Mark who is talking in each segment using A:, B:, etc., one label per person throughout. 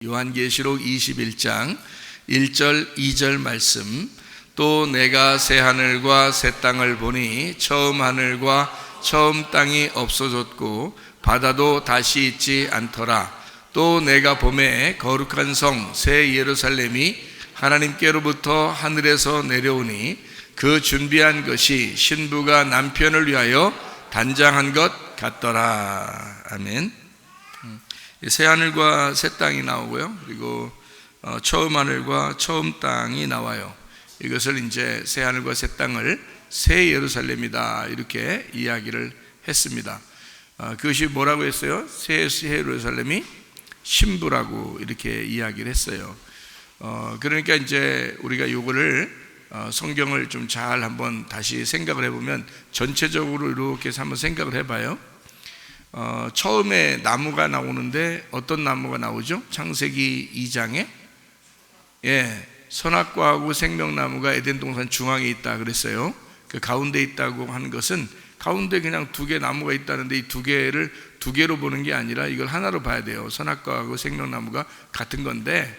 A: 요한계시록 21장 1절 2절 말씀. 또 내가 새 하늘과 새 땅을 보니 처음 하늘과 처음 땅이 없어졌고 바다도 다시 있지 않더라. 또 내가 보매 거룩한 성 새 예루살렘이 하나님께로부터 하늘에서 내려오니 그 준비한 것이 신부가 남편을 위하여 단장한 것 같더라. 아멘. 새 하늘과 새 땅이 나오고요. 그리고 처음 하늘과 처음 땅이 나와요. 이것을 이제 새 하늘과 새 땅을 새 예루살렘이다 이렇게 이야기를 했습니다. 그것이 뭐라고 했어요? 새 예루살렘이 신부라고 이렇게 이야기를 했어요. 그러니까 이제 우리가 이거를 성경을 좀 잘 한번 다시 생각을 해보면 전체적으로 이렇게 해서 한번 생각을 해봐요. 처음에 나무가 나오는데 어떤 나무가 나오죠? 창세기 2장에 선악과하고 생명나무가 에덴 동산 중앙에 있다 그랬어요. 그 가운데 있다고 하는 것은 가운데 그냥 두 개 나무가 있다는데 이 두 개를 두 개로 보는 게 아니라 이걸 하나로 봐야 돼요. 선악과하고 생명나무가 같은 건데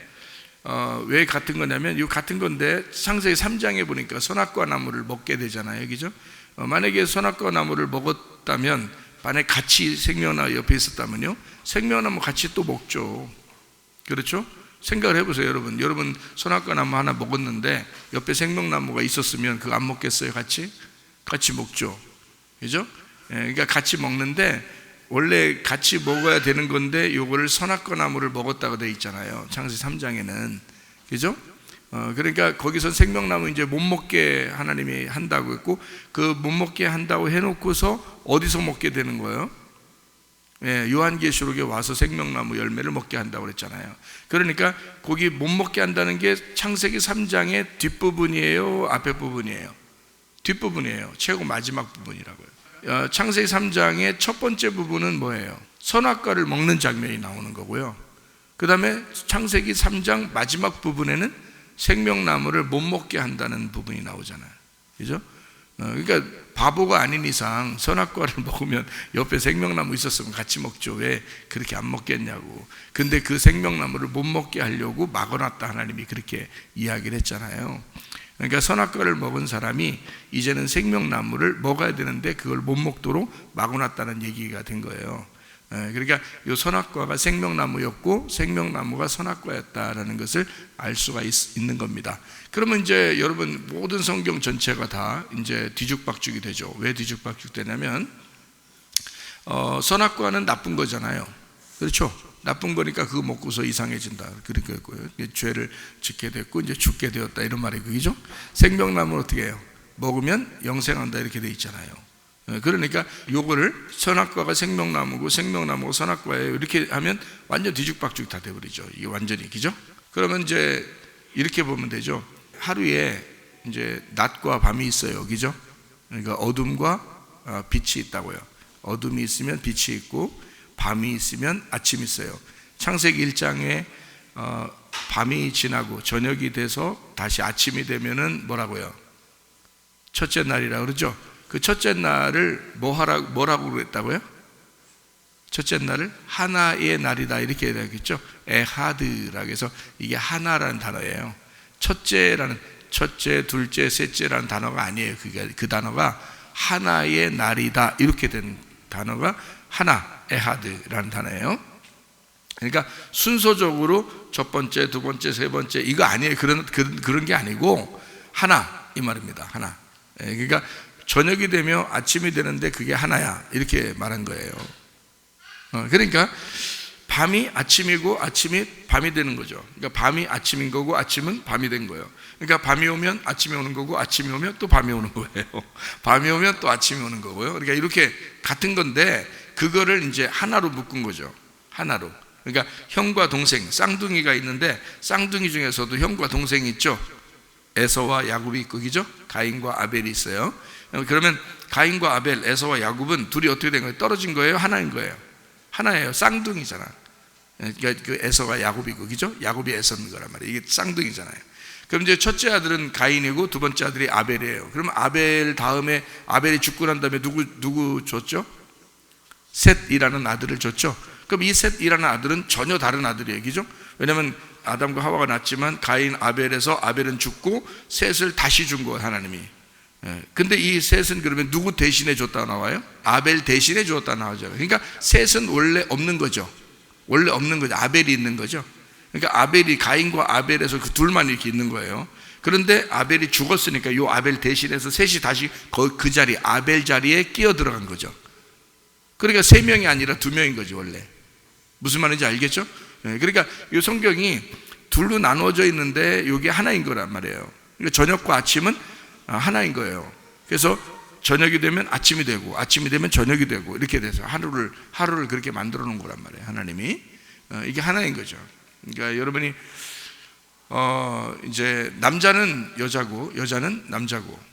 A: 왜 같은 거냐면 이 같은 건데 창세기 3장에 보니까 선악과 나무를 먹게 되잖아요. 그죠? 만약에 선악과 나무를 먹었다면 만약에 같이 생명나무 옆에 있었다면요, 생명나무 같이 또 먹죠. 그렇죠? 생각을 해보세요. 여러분 선악과 나무 하나 먹었는데 옆에 생명나무가 있었으면 그거 안 먹겠어요? 같이 먹죠. 그죠? 그러니까 같이 먹는데 원래 같이 먹어야 되는 건데 요거를 선악과 나무를 먹었다고 되어 있잖아요. 창세기 3장에는. 그죠? 그러니까 거기서 생명나무 이제 못 먹게 하나님이 한다고 했고, 그 못 먹게 한다고 해놓고서 어디서 먹게 되는 거예요? 요한계시록에 와서 생명나무 열매를 먹게 한다고 그랬잖아요. 그러니까 거기 못 먹게 한다는 게 창세기 3장의 뒷부분이에요? 앞에 부분이에요? 뒷부분이에요. 최고 마지막 부분이라고요. 창세기 3장의 첫 번째 부분은 뭐예요? 선악과를 먹는 장면이 나오는 거고요. 그 다음에 창세기 3장 마지막 부분에는 생명나무를 못 먹게 한다는 부분이 나오잖아요. 그죠? 그러니까 바보가 아닌 이상 선악과를 먹으면 옆에 생명나무 있었으면 같이 먹죠. 왜 그렇게 안 먹겠냐고. 근데 그 생명나무를 못 먹게 하려고 막아놨다 하나님이 그렇게 이야기를 했잖아요. 그러니까 선악과를 먹은 사람이 이제는 생명나무를 먹어야 되는데 그걸 못 먹도록 막아놨다는 얘기가 된 거예요. 그러니까 이 선악과가 생명나무였고 생명나무가 선악과였다라는 것을 알 수가 있는 겁니다. 그러면 이제 여러분 모든 성경 전체가 다 이제 뒤죽박죽이 되죠. 왜 뒤죽박죽 되냐면 선악과는 나쁜 거잖아요. 그렇죠? 나쁜 거니까 그거 먹고서 이상해진다. 그렇게 했고요. 죄를 짓게 됐고 이제 죽게 되었다 이런 말이고, 그죠? 생명나무는 어떻게 해요? 먹으면 영생한다 이렇게 돼 있잖아요. 그러니까 요거를 선악과가 생명나무고 생명나무가 선악과예요 이렇게 하면 완전 뒤죽박죽 다 돼버리죠. 이게 완전히. 그죠? 그러면 이제 이렇게 보면 되죠. 하루에 이제 낮과 밤이 있어요. 그죠? 그러니까 어둠과 빛이 있다고요. 어둠이 있으면 빛이 있고 밤이 있으면 아침이 있어요. 창세기 1장에 밤이 지나고 저녁이 돼서 다시 아침이 되면은 뭐라고요? 첫째 날이라고 그러죠. 그 첫째 날을 뭐라고 그랬다고요? 첫째 날을 하나의 날이다 이렇게 해야 되겠죠. 에하드라고 해서 이게 하나라는 단어예요. 첫째, 둘째, 셋째라는 단어가 아니에요. 그 단어가 하나의 날이다 이렇게 된 단어가 하나, 에하드라는 단어예요. 그러니까 순서적으로 첫 번째, 두 번째, 세 번째 이거 아니에요. 그런 게 아니고 하나 이 말입니다. 하나. 그러니까 저녁이 되며 아침이 되는데 그게 하나야 이렇게 말한 거예요. 그러니까 밤이 아침이고 아침이 밤이 되는 거죠. 그러니까 밤이 아침인 거고 아침은 밤이 된 거예요. 그러니까 밤이 오면 아침이 오는 거고 아침이 오면 또 밤이 오는 거예요. 밤이 오면 또 아침이 오는 거고요. 그러니까 이렇게 같은 건데 그거를 이제 하나로 묶은 거죠. 하나로. 그러니까 형과 동생, 쌍둥이가 있는데 쌍둥이 중에서도 형과 동생이 있죠. 에서와 야곱이 있고, 그죠? 가인과 아벨이 있어요. 그러면 가인과 아벨, 에서와 야곱은 둘이 어떻게 된 거예요? 떨어진 거예요? 하나인 거예요? 하나예요. 쌍둥이잖아. 그러니까 그 에서가 야곱이고, 그죠? 야곱이 에서인 거란 말이에요. 이게 쌍둥이잖아요. 그럼 이제 첫째 아들은 가인이고 두 번째 아들이 아벨이에요. 그러면 아벨 다음에 아벨이 죽고 난 다음에 누구 줬죠? 셋이라는 아들을 줬죠. 그럼 이 셋이라는 아들은 전혀 다른 아들이에요. 그죠? 왜냐하면 아담과 하와가 낳았지만 가인, 아벨에서 아벨은 죽고 셋을 다시 준 거예요, 하나님이. 근데 이 셋은 그러면 누구 대신에 줬다 나와요? 아벨 대신에 주었다 나오잖아요. 그러니까 셋은 원래 없는 거죠. 원래 없는 거죠. 아벨이 있는 거죠. 그러니까 아벨이, 가인과 아벨에서 그 둘만 이렇게 있는 거예요. 그런데 아벨이 죽었으니까 이 아벨 대신해서 셋이 다시 그 자리, 아벨 자리에 끼어 들어간 거죠. 그러니까 3명이 아니라 2명인 거지 원래. 무슨 말인지 알겠죠? 그러니까 이 성경이 둘로 나누어져 있는데 이게 하나인 거란 말이에요. 그러니까 저녁과 아침은 하나인 거예요. 그래서 저녁이 되면 아침이 되고 아침이 되면 저녁이 되고 이렇게 돼서 하루를 그렇게 만들어 놓은 거란 말이에요, 하나님이. 이게 하나인 거죠. 그러니까 여러분이 이제 남자는 여자고 여자는 남자고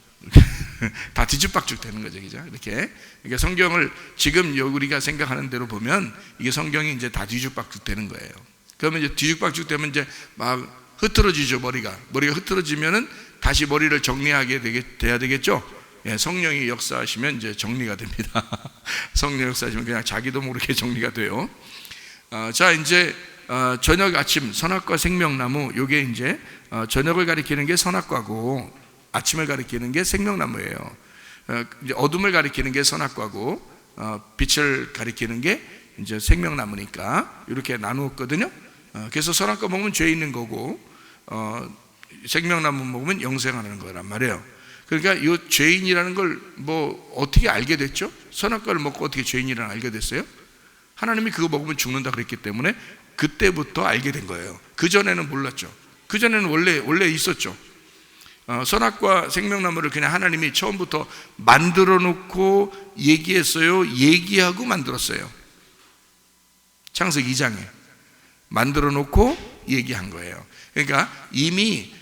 A: 다 뒤죽박죽 되는 거죠, 그죠? 이렇게. 그러니까 성경을 지금 우리가 생각하는 대로 보면 이게 성경이 이제 다 뒤죽박죽 되는 거예요. 그러면 이제 뒤죽박죽 되면 이제 막 흐트러지죠, 머리가 흐트러지면은 다시 머리를 정리하게 돼야 되겠죠? 예, 성령이 역사하시면 이제 정리가 됩니다. 성령 역사하시면 그냥 자기도 모르게 정리가 돼요. 자, 이제 저녁, 아침, 선악과 생명나무, 요게 이제 저녁을 가리키는 게 선악과고 아침을 가리키는 게 생명나무예요. 이제 어둠을 가리키는 게 선악과고 빛을 가리키는 게 이제 생명나무니까 이렇게 나누었거든요. 그래서 선악과 먹으면 죄 있는 거고 생명나무 먹으면 영생하는 거란 말이에요. 그러니까 이 죄인이라는 걸 뭐 어떻게 알게 됐죠? 선악과를 먹고 어떻게 죄인이라는 알게 됐어요? 하나님이 그거 먹으면 죽는다 그랬기 때문에 그때부터 알게 된 거예요. 그전에는 몰랐죠. 그전에는 원래 있었죠. 선악과 생명나무를 그냥 하나님이 처음부터 만들어 놓고 얘기했어요? 얘기하고 만들었어요? 창세기 2장에 만들어 놓고 얘기한 거예요. 그러니까 이미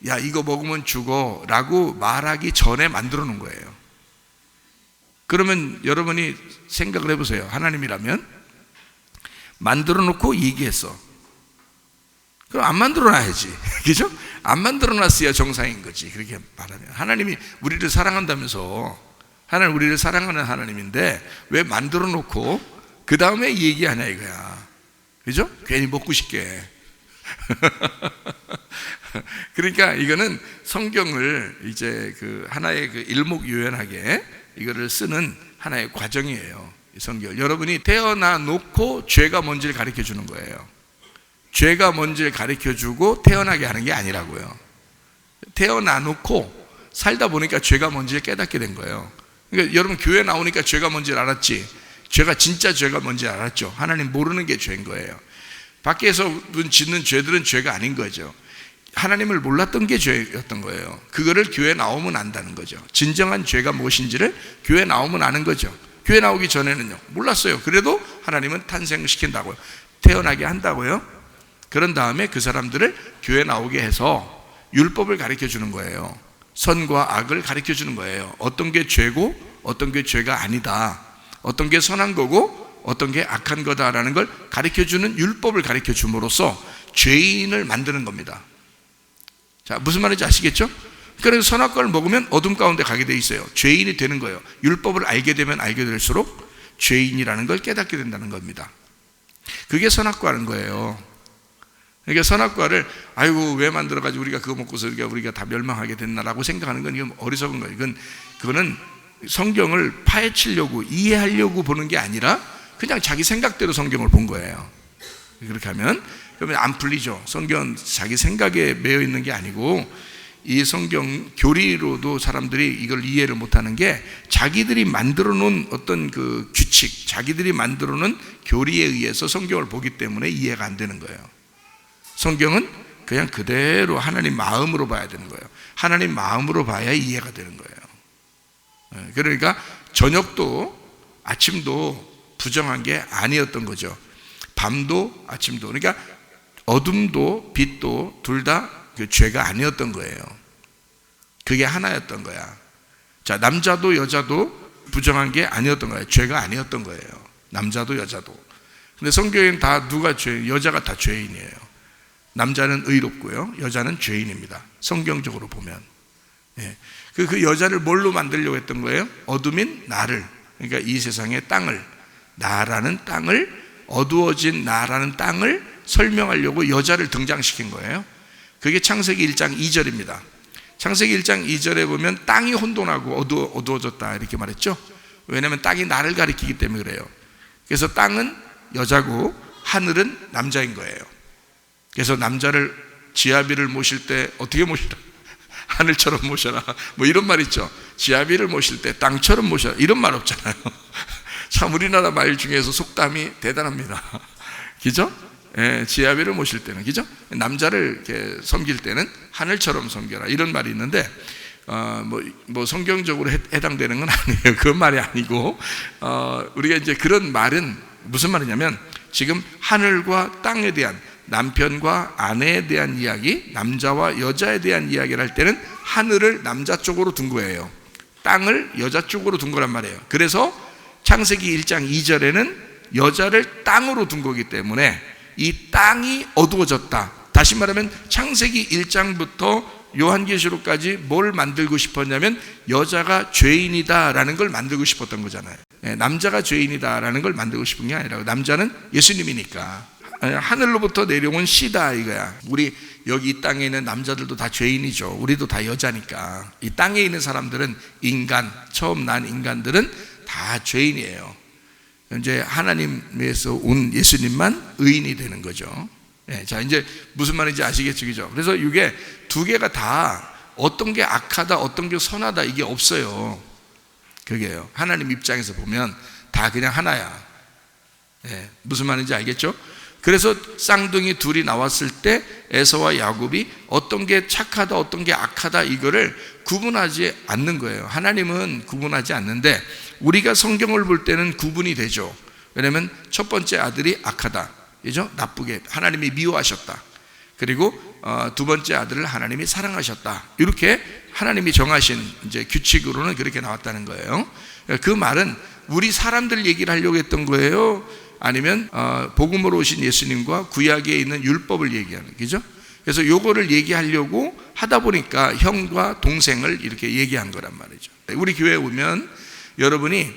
A: 야 이거 먹으면 죽어 라고 말하기 전에 만들어 놓은 거예요. 그러면 여러분이 생각을 해보세요. 하나님이라면 만들어 놓고 얘기했어. 그럼 안 만들어 놔야지. 그죠? 안 만들어 놨어야 정상인 거지. 그렇게 말하면. 하나님이 우리를 사랑한다면서, 하나님 우리를 사랑하는 하나님인데 왜 만들어 놓고 그 다음에 얘기하냐 이거야. 그죠? 괜히 먹고 싶게. 그러니까 이거는 성경을 이제 그 하나의 그 일목요연하게 이거를 쓰는 하나의 과정이에요. 이 성경. 여러분이 태어나 놓고 죄가 뭔지를 가르쳐 주는 거예요. 죄가 뭔지를 가르쳐 주고 태어나게 하는 게 아니라고요. 태어나 놓고 살다 보니까 죄가 뭔지를 깨닫게 된 거예요. 그러니까 여러분 교회 나오니까 죄가 뭔지를 알았지. 진짜 죄가 뭔지 알았죠. 하나님 모르는 게 죄인 거예요. 밖에서 짓는 죄들은 죄가 아닌 거죠. 하나님을 몰랐던 게 죄였던 거예요. 그거를 교회 나오면 안다는 거죠. 진정한 죄가 무엇인지를 교회 나오면 아는 거죠. 교회 나오기 전에는요 몰랐어요. 그래도 하나님은 탄생시킨다고요. 태어나게 한다고요. 그런 다음에 그 사람들을 교회 나오게 해서 율법을 가르쳐 주는 거예요. 선과 악을 가르쳐 주는 거예요. 어떤 게 죄고 어떤 게 죄가 아니다, 어떤 게 선한 거고 어떤 게 악한 거다라는 걸 가르쳐 주는 율법을 가르쳐 줌으로써 죄인을 만드는 겁니다. 자, 무슨 말인지 아시겠죠? 그래서 선악과를 먹으면 어둠 가운데 가게 돼 있어요. 죄인이 되는 거예요. 율법을 알게 되면 알게 될수록 죄인이라는 걸 깨닫게 된다는 겁니다. 그게 선악과라는 거예요. 그러니까 선악과를 아이고 왜 만들어가지고 우리가 그거 먹고서 우리가 다 멸망하게 됐나라고 생각하는 건 이건 어리석은 거예요. 그거는 성경을 파헤치려고 이해하려고 보는 게 아니라 그냥 자기 생각대로 성경을 본 거예요. 그렇게 하면 그러면 안 풀리죠. 성경은 자기 생각에 매여 있는 게 아니고 이 성경 교리로도 사람들이 이걸 이해를 못하는 게 자기들이 만들어 놓은 어떤 그 규칙, 자기들이 만들어 놓은 교리에 의해서 성경을 보기 때문에 이해가 안 되는 거예요. 성경은 그냥 그대로 하나님 마음으로 봐야 되는 거예요. 하나님 마음으로 봐야 이해가 되는 거예요. 그러니까 저녁도 아침도 부정한 게 아니었던 거죠. 밤도 아침도, 그러니까 어둠도 빛도 둘 다 그 죄가 아니었던 거예요. 그게 하나였던 거야. 자, 남자도 여자도 부정한 게 아니었던 거예요. 죄가 아니었던 거예요. 남자도 여자도. 근데 성경에는 다 누가 여자가 다 죄인이에요. 남자는 의롭고요, 여자는 죄인입니다. 성경적으로 보면. 예. 그 여자를 뭘로 만들려고 했던 거예요? 어둠인 나를, 그러니까 이 세상의 땅을, 나라는 땅을 어두워진 나라는 땅을 설명하려고 여자를 등장시킨 거예요. 그게 창세기 1장 2절입니다. 창세기 1장 2절에 보면 땅이 혼돈하고 어두워졌다 이렇게 말했죠. 왜냐하면 땅이 나를 가리키기 때문에 그래요. 그래서 땅은 여자고 하늘은 남자인 거예요. 그래서 남자를 지아비를 모실 때 어떻게 모시라? 하늘처럼 모셔라 뭐 이런 말 있죠. 지아비를 모실 때 땅처럼 모셔라 이런 말 없잖아요. 참 우리나라 말 중에서 속담이 대단합니다. 그죠? 예, 지아비를 모실 때는, 그죠? 남자를 이렇게 섬길 때는 하늘처럼 섬겨라 이런 말이 있는데 뭐 성경적으로 해당되는 건 아니에요. 그 말이 아니고 우리가 이제 그런 말은 무슨 말이냐면 지금 하늘과 땅에 대한, 남편과 아내에 대한 이야기, 남자와 여자에 대한 이야기를 할 때는 하늘을 남자 쪽으로 둔 거예요. 땅을 여자 쪽으로 둔 거란 말이에요. 그래서 창세기 1장 2절에는 여자를 땅으로 둔 거기 때문에 이 땅이 어두워졌다. 다시 말하면 창세기 1장부터 요한계시록까지 뭘 만들고 싶었냐면 여자가 죄인이다라는 걸 만들고 싶었던 거잖아요. 남자가 죄인이다라는 걸 만들고 싶은 게 아니라 남자는 예수님이니까 하늘로부터 내려온 씨다 이거야. 우리 여기 이 땅에 있는 남자들도 다 죄인이죠. 우리도 다 여자니까. 이 땅에 있는 사람들은 인간, 처음 난 인간들은 다 죄인이에요. 이제 하나님에서 온 예수님만 의인이 되는 거죠. 자, 이제 무슨 말인지 아시겠죠, 그죠? 그래서 이게 두 개가 다 어떤 게 악하다, 어떤 게 선하다 이게 없어요. 그게요. 하나님 입장에서 보면 다 그냥 하나야. 무슨 말인지 알겠죠? 그래서 쌍둥이 둘이 나왔을 때 에서와 야곱이 어떤 게 착하다, 어떤 게 악하다 이거를 구분하지 않는 거예요. 하나님은 구분하지 않는데 우리가 성경을 볼 때는 구분이 되죠. 왜냐하면 첫 번째 아들이 악하다, 그죠? 나쁘게 하나님이 미워하셨다. 그리고 두 번째 아들을 하나님이 사랑하셨다. 이렇게 하나님이 정하신 이제 규칙으로는 그렇게 나왔다는 거예요. 그 말은 우리 사람들 얘기를 하려고 했던 거예요? 아니면 복음으로 오신 예수님과 구약에 있는 율법을 얘기하는 거죠. 그래서 요거를 얘기하려고 하다 보니까 형과 동생을 이렇게 얘기한 거란 말이죠. 우리 교회에 오면 여러분이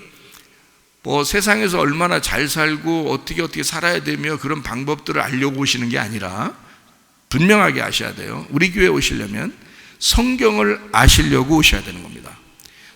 A: 뭐 세상에서 얼마나 잘 살고 어떻게 살아야 되며 그런 방법들을 알려고 오시는 게 아니라 분명하게 아셔야 돼요. 우리 교회에 오시려면 성경을 아시려고 오셔야 되는 겁니다.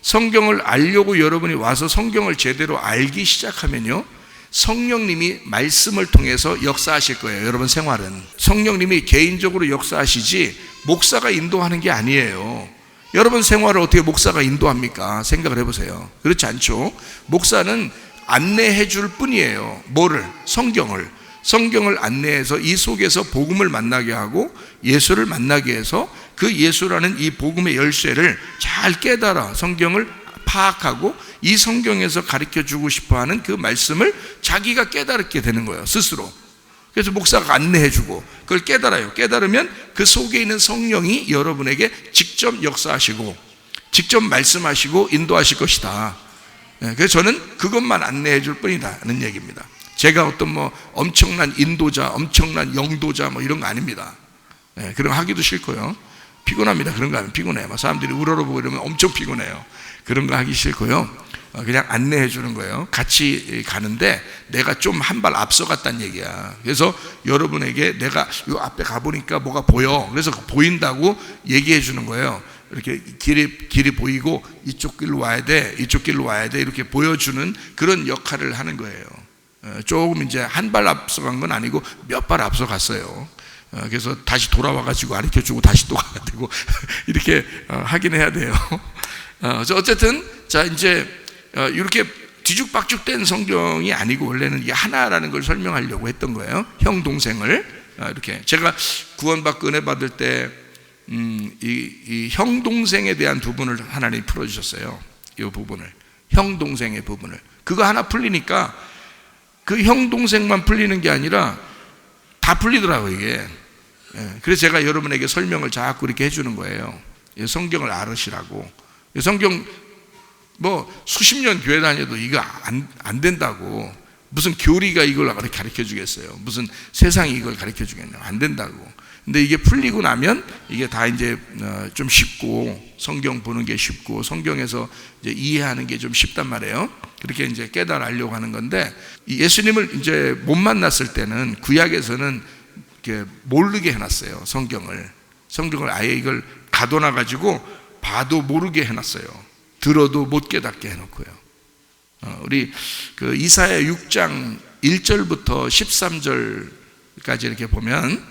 A: 성경을 알려고 여러분이 와서 성경을 제대로 알기 시작하면요, 성령님이 말씀을 통해서 역사하실 거예요. 여러분 생활은 성령님이 개인적으로 역사하시지 목사가 인도하는 게 아니에요. 여러분 생활을 어떻게 목사가 인도합니까? 생각을 해보세요. 그렇지 않죠? 목사는 안내해 줄 뿐이에요. 뭐를? 성경을 안내해서 이 속에서 복음을 만나게 하고 예수를 만나게 해서 그 예수라는 이 복음의 열쇠를 잘 깨달아 성경을 파악하고 이 성경에서 가르쳐주고 싶어하는 그 말씀을 자기가 깨달게 되는 거예요, 스스로. 그래서 목사가 안내해주고 그걸 깨달아요. 깨달으면 그 속에 있는 성령이 여러분에게 직접 역사하시고 직접 말씀하시고 인도하실 것이다. 그래서 저는 그것만 안내해줄 뿐이다는 얘기입니다. 제가 어떤 뭐 엄청난 인도자, 엄청난 영도자 뭐 이런 거 아닙니다. 그런 거 하기도 싫고요. 피곤합니다. 그런 거 하면 피곤해요. 사람들이 우러러보고 이러면 엄청 피곤해요. 그런 거 하기 싫고요. 그냥 안내해 주는 거예요. 같이 가는데 내가 좀 한 발 앞서 갔다는 얘기야. 그래서 여러분에게 내가 요 앞에 가보니까 뭐가 보여. 그래서 보인다고 얘기해 주는 거예요. 이렇게 길이 보이고 이쪽 길로 와야 돼, 이쪽 길로 와야 돼 이렇게 보여주는 그런 역할을 하는 거예요. 조금 이제 한 발 앞서 간 건 아니고 몇 발 앞서 갔어요. 그래서 다시 돌아와가지고 가르쳐주고 다시 또 가야 되고 이렇게 하긴 해야 돼요. 어쨌든 자 이제 이렇게 뒤죽박죽 된 성경이 아니고 원래는 이게 하나라는 걸 설명하려고 했던 거예요. 형 동생을 이렇게 제가 구원받고 은혜 받을 때 이 형 동생에 대한 부분을 하나님이 풀어주셨어요. 이 부분을, 형 동생의 부분을, 그거 하나 풀리니까 그 형 동생만 풀리는 게 아니라 다 풀리더라고요 이게. 그래서 제가 여러분에게 설명을 자꾸 이렇게 해주는 거예요. 성경을 알으시라고. 성경 뭐 수십 년 교회 다녀도 이거 안 된다고. 무슨 교리가 이걸 가르쳐 주겠어요? 무슨 세상이 이걸 가르쳐 주겠냐고. 안 된다고. 근데 이게 풀리고 나면 이게 다 이제 좀 쉽고 성경 보는 게 쉽고 성경에서 이제 이해하는 게 좀 쉽단 말이에요. 그렇게 이제 깨달으려고 하는 건데, 예수님을 이제 못 만났을 때는 구약에서는 이렇게 모르게 해놨어요. 성경을 아예 이걸 가둬놔가지고 봐도 모르게 해놨어요. 들어도 못 깨닫게 해놓고요. 우리 그 이사야 6장 1절부터 13절까지 이렇게 보면,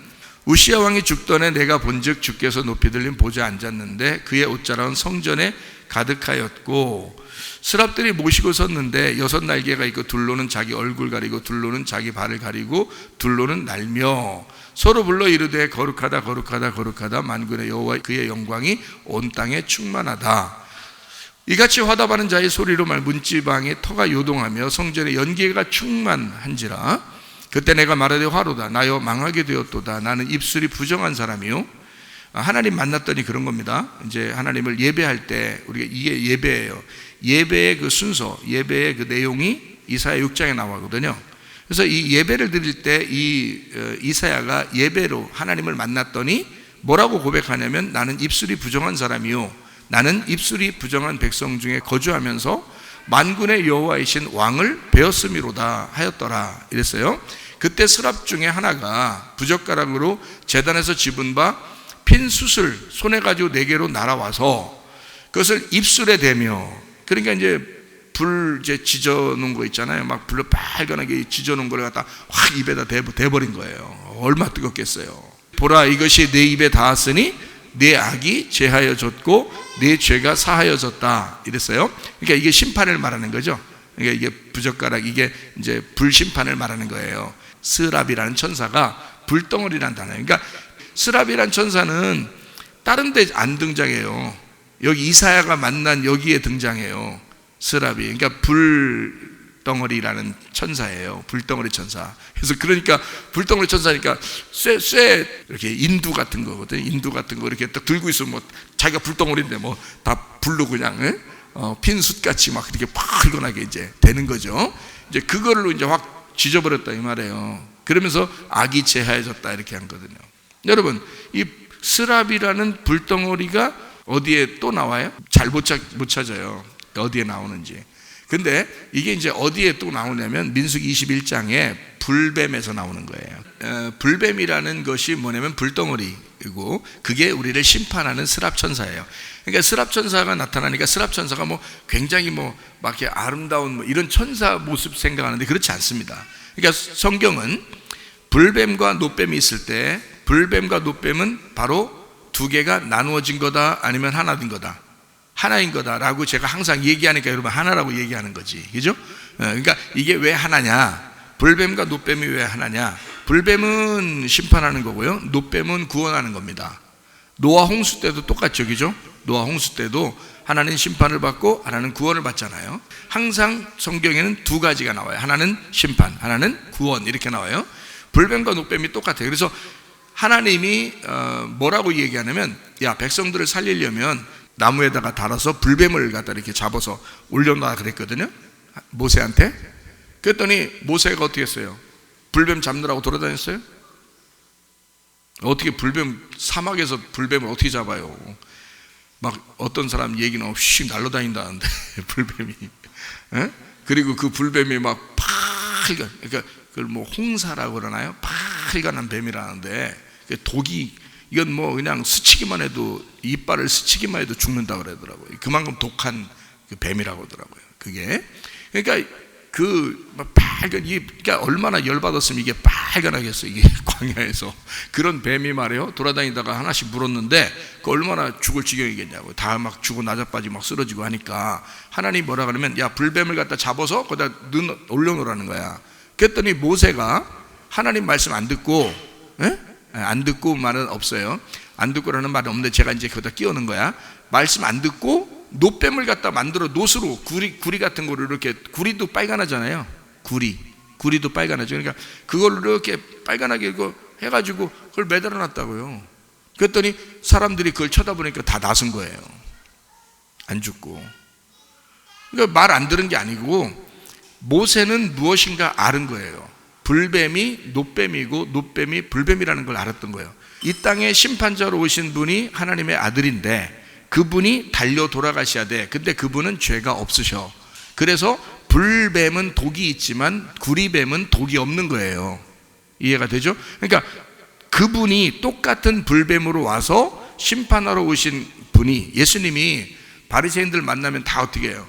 A: 우시야 왕이 죽던에 내가 본즉 주께서 높이 들린 보좌에 앉았는데 그의 옷자락은 성전에 가득하였고, 스랍들이 모시고 섰는데 6 날개가 있고 둘로는 자기 얼굴 가리고 둘로는 자기 발을 가리고 둘로는 날며 서로 불러 이르되 거룩하다 거룩하다 거룩하다 만군의 여호와 그의 영광이 온 땅에 충만하다. 이같이 화답하는 자의 소리로 말 문지방에 터가 요동하며 성전에 연기가 충만한지라. 그때 내가 말하되 화로다 나여 망하게 되었도다. 나는 입술이 부정한 사람이요. 하나님 만났더니 그런 겁니다. 이제 하나님을 예배할 때 우리가 이게 예배예요. 예배의 그 순서, 예배의 그 내용이 이사야 6장에 나오거든요. 그래서 이 예배를 드릴 때 이 이사야가 예배로 하나님을 만났더니 뭐라고 고백하냐면, 나는 입술이 부정한 사람이요 나는 입술이 부정한 백성 중에 거주하면서 만군의 여호와이신 왕을 배웠음이로다 하였더라 이랬어요. 그때 스랍 중에 하나가 부젓가락으로 제단에서 집은 바 핀 숯을 손에 가지고 4개로 날아와서 그것을 입술에 대며, 그러니까 이제 불 이제 지져 놓은 거 있잖아요. 막 불로 빨간하게 지져 놓은 걸 갖다 확 입에다 대버린 거예요. 얼마나 뜨겁겠어요. 보라 이것이 내 입에 닿았으니 내 악이 제하여졌고 내 죄가 사하여졌다 이랬어요. 그러니까 이게 심판을 말하는 거죠. 그러니까 이게 부젓가락, 이게 이제 불심판을 말하는 거예요. 스랍이라는 천사가 불덩어리라는 단어예요. 그러니까 스랍이라는 천사는 다른 데 안 등장해요. 여기 이사야가 만난 여기에 등장해요. 스랍이. 그러니까 불덩어리라는 천사예요. 불덩어리 천사. 그래서 그러니까 불덩어리 천사니까 쇠 이렇게 인두 같은 거거든요. 인두 같은 거 이렇게 딱 들고 있으면 뭐 자기가 불덩어리인데 뭐 다 불로 그냥 핀숯같이 막 이렇게 펄건하게 이제 되는 거죠. 이제 그걸로 이제 확 지져버렸다 이 말이에요. 그러면서 악이 제하여졌다 이렇게 한 거거든요. 여러분, 이 스랍이라는 불덩어리가 어디에 또 나와요? 잘 못 찾아요. 어디에 나오는지. 근데 이게 이제 어디에 또 나오냐면 민수기 21장에 불뱀에서 나오는 거예요. 불뱀이라는 것이 뭐냐면 불덩어리이고, 그게 우리를 심판하는 스랍 천사예요. 그러니까 스랍 천사가 나타나니까 스랍 천사가 뭐 굉장히 뭐 막 이렇게 아름다운 뭐 이런 천사 모습 생각하는데 그렇지 않습니다. 그러니까 성경은 불뱀과 노뱀이 있을 때 불뱀과 노뱀은 바로 2개가 나누어진 거다 아니면 하나인 거다, 하나인 거다라고 제가 항상 얘기하니까 여러분 하나라고 얘기하는 거지, 그죠? 그러니까 이게 왜 하나냐? 불뱀과 노뱀이 왜 하나냐? 불뱀은 심판하는 거고요, 노뱀은 구원하는 겁니다. 노아 홍수 때도 똑같죠, 그죠? 노아 홍수 때도 하나는 심판을 받고 하나는 구원을 받잖아요. 항상 성경에는 2가지가 나와요. 하나는 심판, 하나는 구원, 이렇게 나와요. 불뱀과 노뱀이 똑같아요. 그래서 하나님이 뭐라고 얘기하냐면, 야, 백성들을 살리려면 나무에다가 달아서 불뱀을 갖다 이렇게 잡아서 올려놔 그랬거든요, 모세한테. 그랬더니 모세가 어떻게 했어요? 불뱀 잡느라고 돌아다녔어요? 어떻게 사막에서 불뱀을 어떻게 잡아요? 막 어떤 사람 얘기는 휙 날아다닌다는데 불뱀이. 그리고 그 불뱀이 막 빨간, 그러니까 그걸 뭐 홍사라고 그러나요? 빨간한 뱀이라는데 독이, 이건 뭐 그냥 스치기만 해도, 이빨을 스치기만 해도 죽는다 그러더라고요. 그만큼 독한 그 뱀이라고 하더라고요. 그게. 그러니까 그 빨간, 이게 그러니까 얼마나 열받았으면 이게 빨간하겠어, 이게 광야에서. 그런 뱀이 말이에요, 돌아다니다가 하나씩 물었는데 그 얼마나 죽을 지경이겠냐고. 다 막 죽어 나자빠지 막 쓰러지고 하니까 하나님이 뭐라 그러면, 야, 불뱀을 갖다 잡아서 거기다 올려놓으라는 거야. 그랬더니 모세가 하나님 말씀 안 듣고, 안 듣고 말은 없어요. 안 듣고라는 말은 없는데 제가 이제 거기다 끼워넣은 거야. 말씀 안 듣고 노뱀을 갖다 만들어, 노스로 구리 같은 거를 이렇게, 구리도 빨간하잖아요. 구리도 빨간하죠. 그러니까 그걸 이렇게 빨간하게 이거 해가지고 그걸 매달아 놨다고요. 그랬더니 사람들이 그걸 쳐다보니까 다 나선 거예요. 안 죽고. 그러니까 말 안 들은 게 아니고 모세는 무엇인가 아는 거예요. 불뱀이 노뱀이고 노뱀이 불뱀이라는 걸 알았던 거예요. 이 땅에 심판자로 오신 분이 하나님의 아들인데 그분이 달려 돌아가셔야 돼. 근데 그분은 죄가 없으셔. 그래서 불뱀은 독이 있지만 구리뱀은 독이 없는 거예요. 이해가 되죠? 그러니까 그분이 똑같은 불뱀으로 와서 심판하러 오신 분이, 예수님이 바리새인들 만나면 다 어떻게 해요?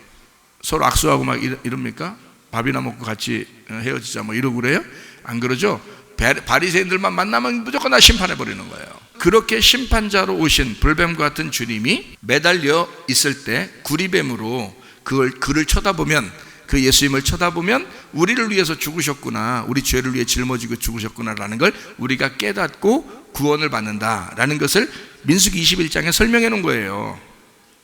A: 서로 악수하고 막 이럽니까? 밥이나 먹고 같이 헤어지자 뭐 이러고 그래요? 안 그러죠? 바리새인들만 만나면 무조건 다 심판해 버리는 거예요. 그렇게 심판자로 오신 불뱀과 같은 주님이 매달려 있을 때 구리뱀으로 그를 쳐다보면, 그 예수님을 쳐다보면 우리를 위해서 죽으셨구나, 우리 죄를 위해 짊어지고 죽으셨구나라는 걸 우리가 깨닫고 구원을 받는다라는 것을 민수기 21장에 설명해 놓은 거예요.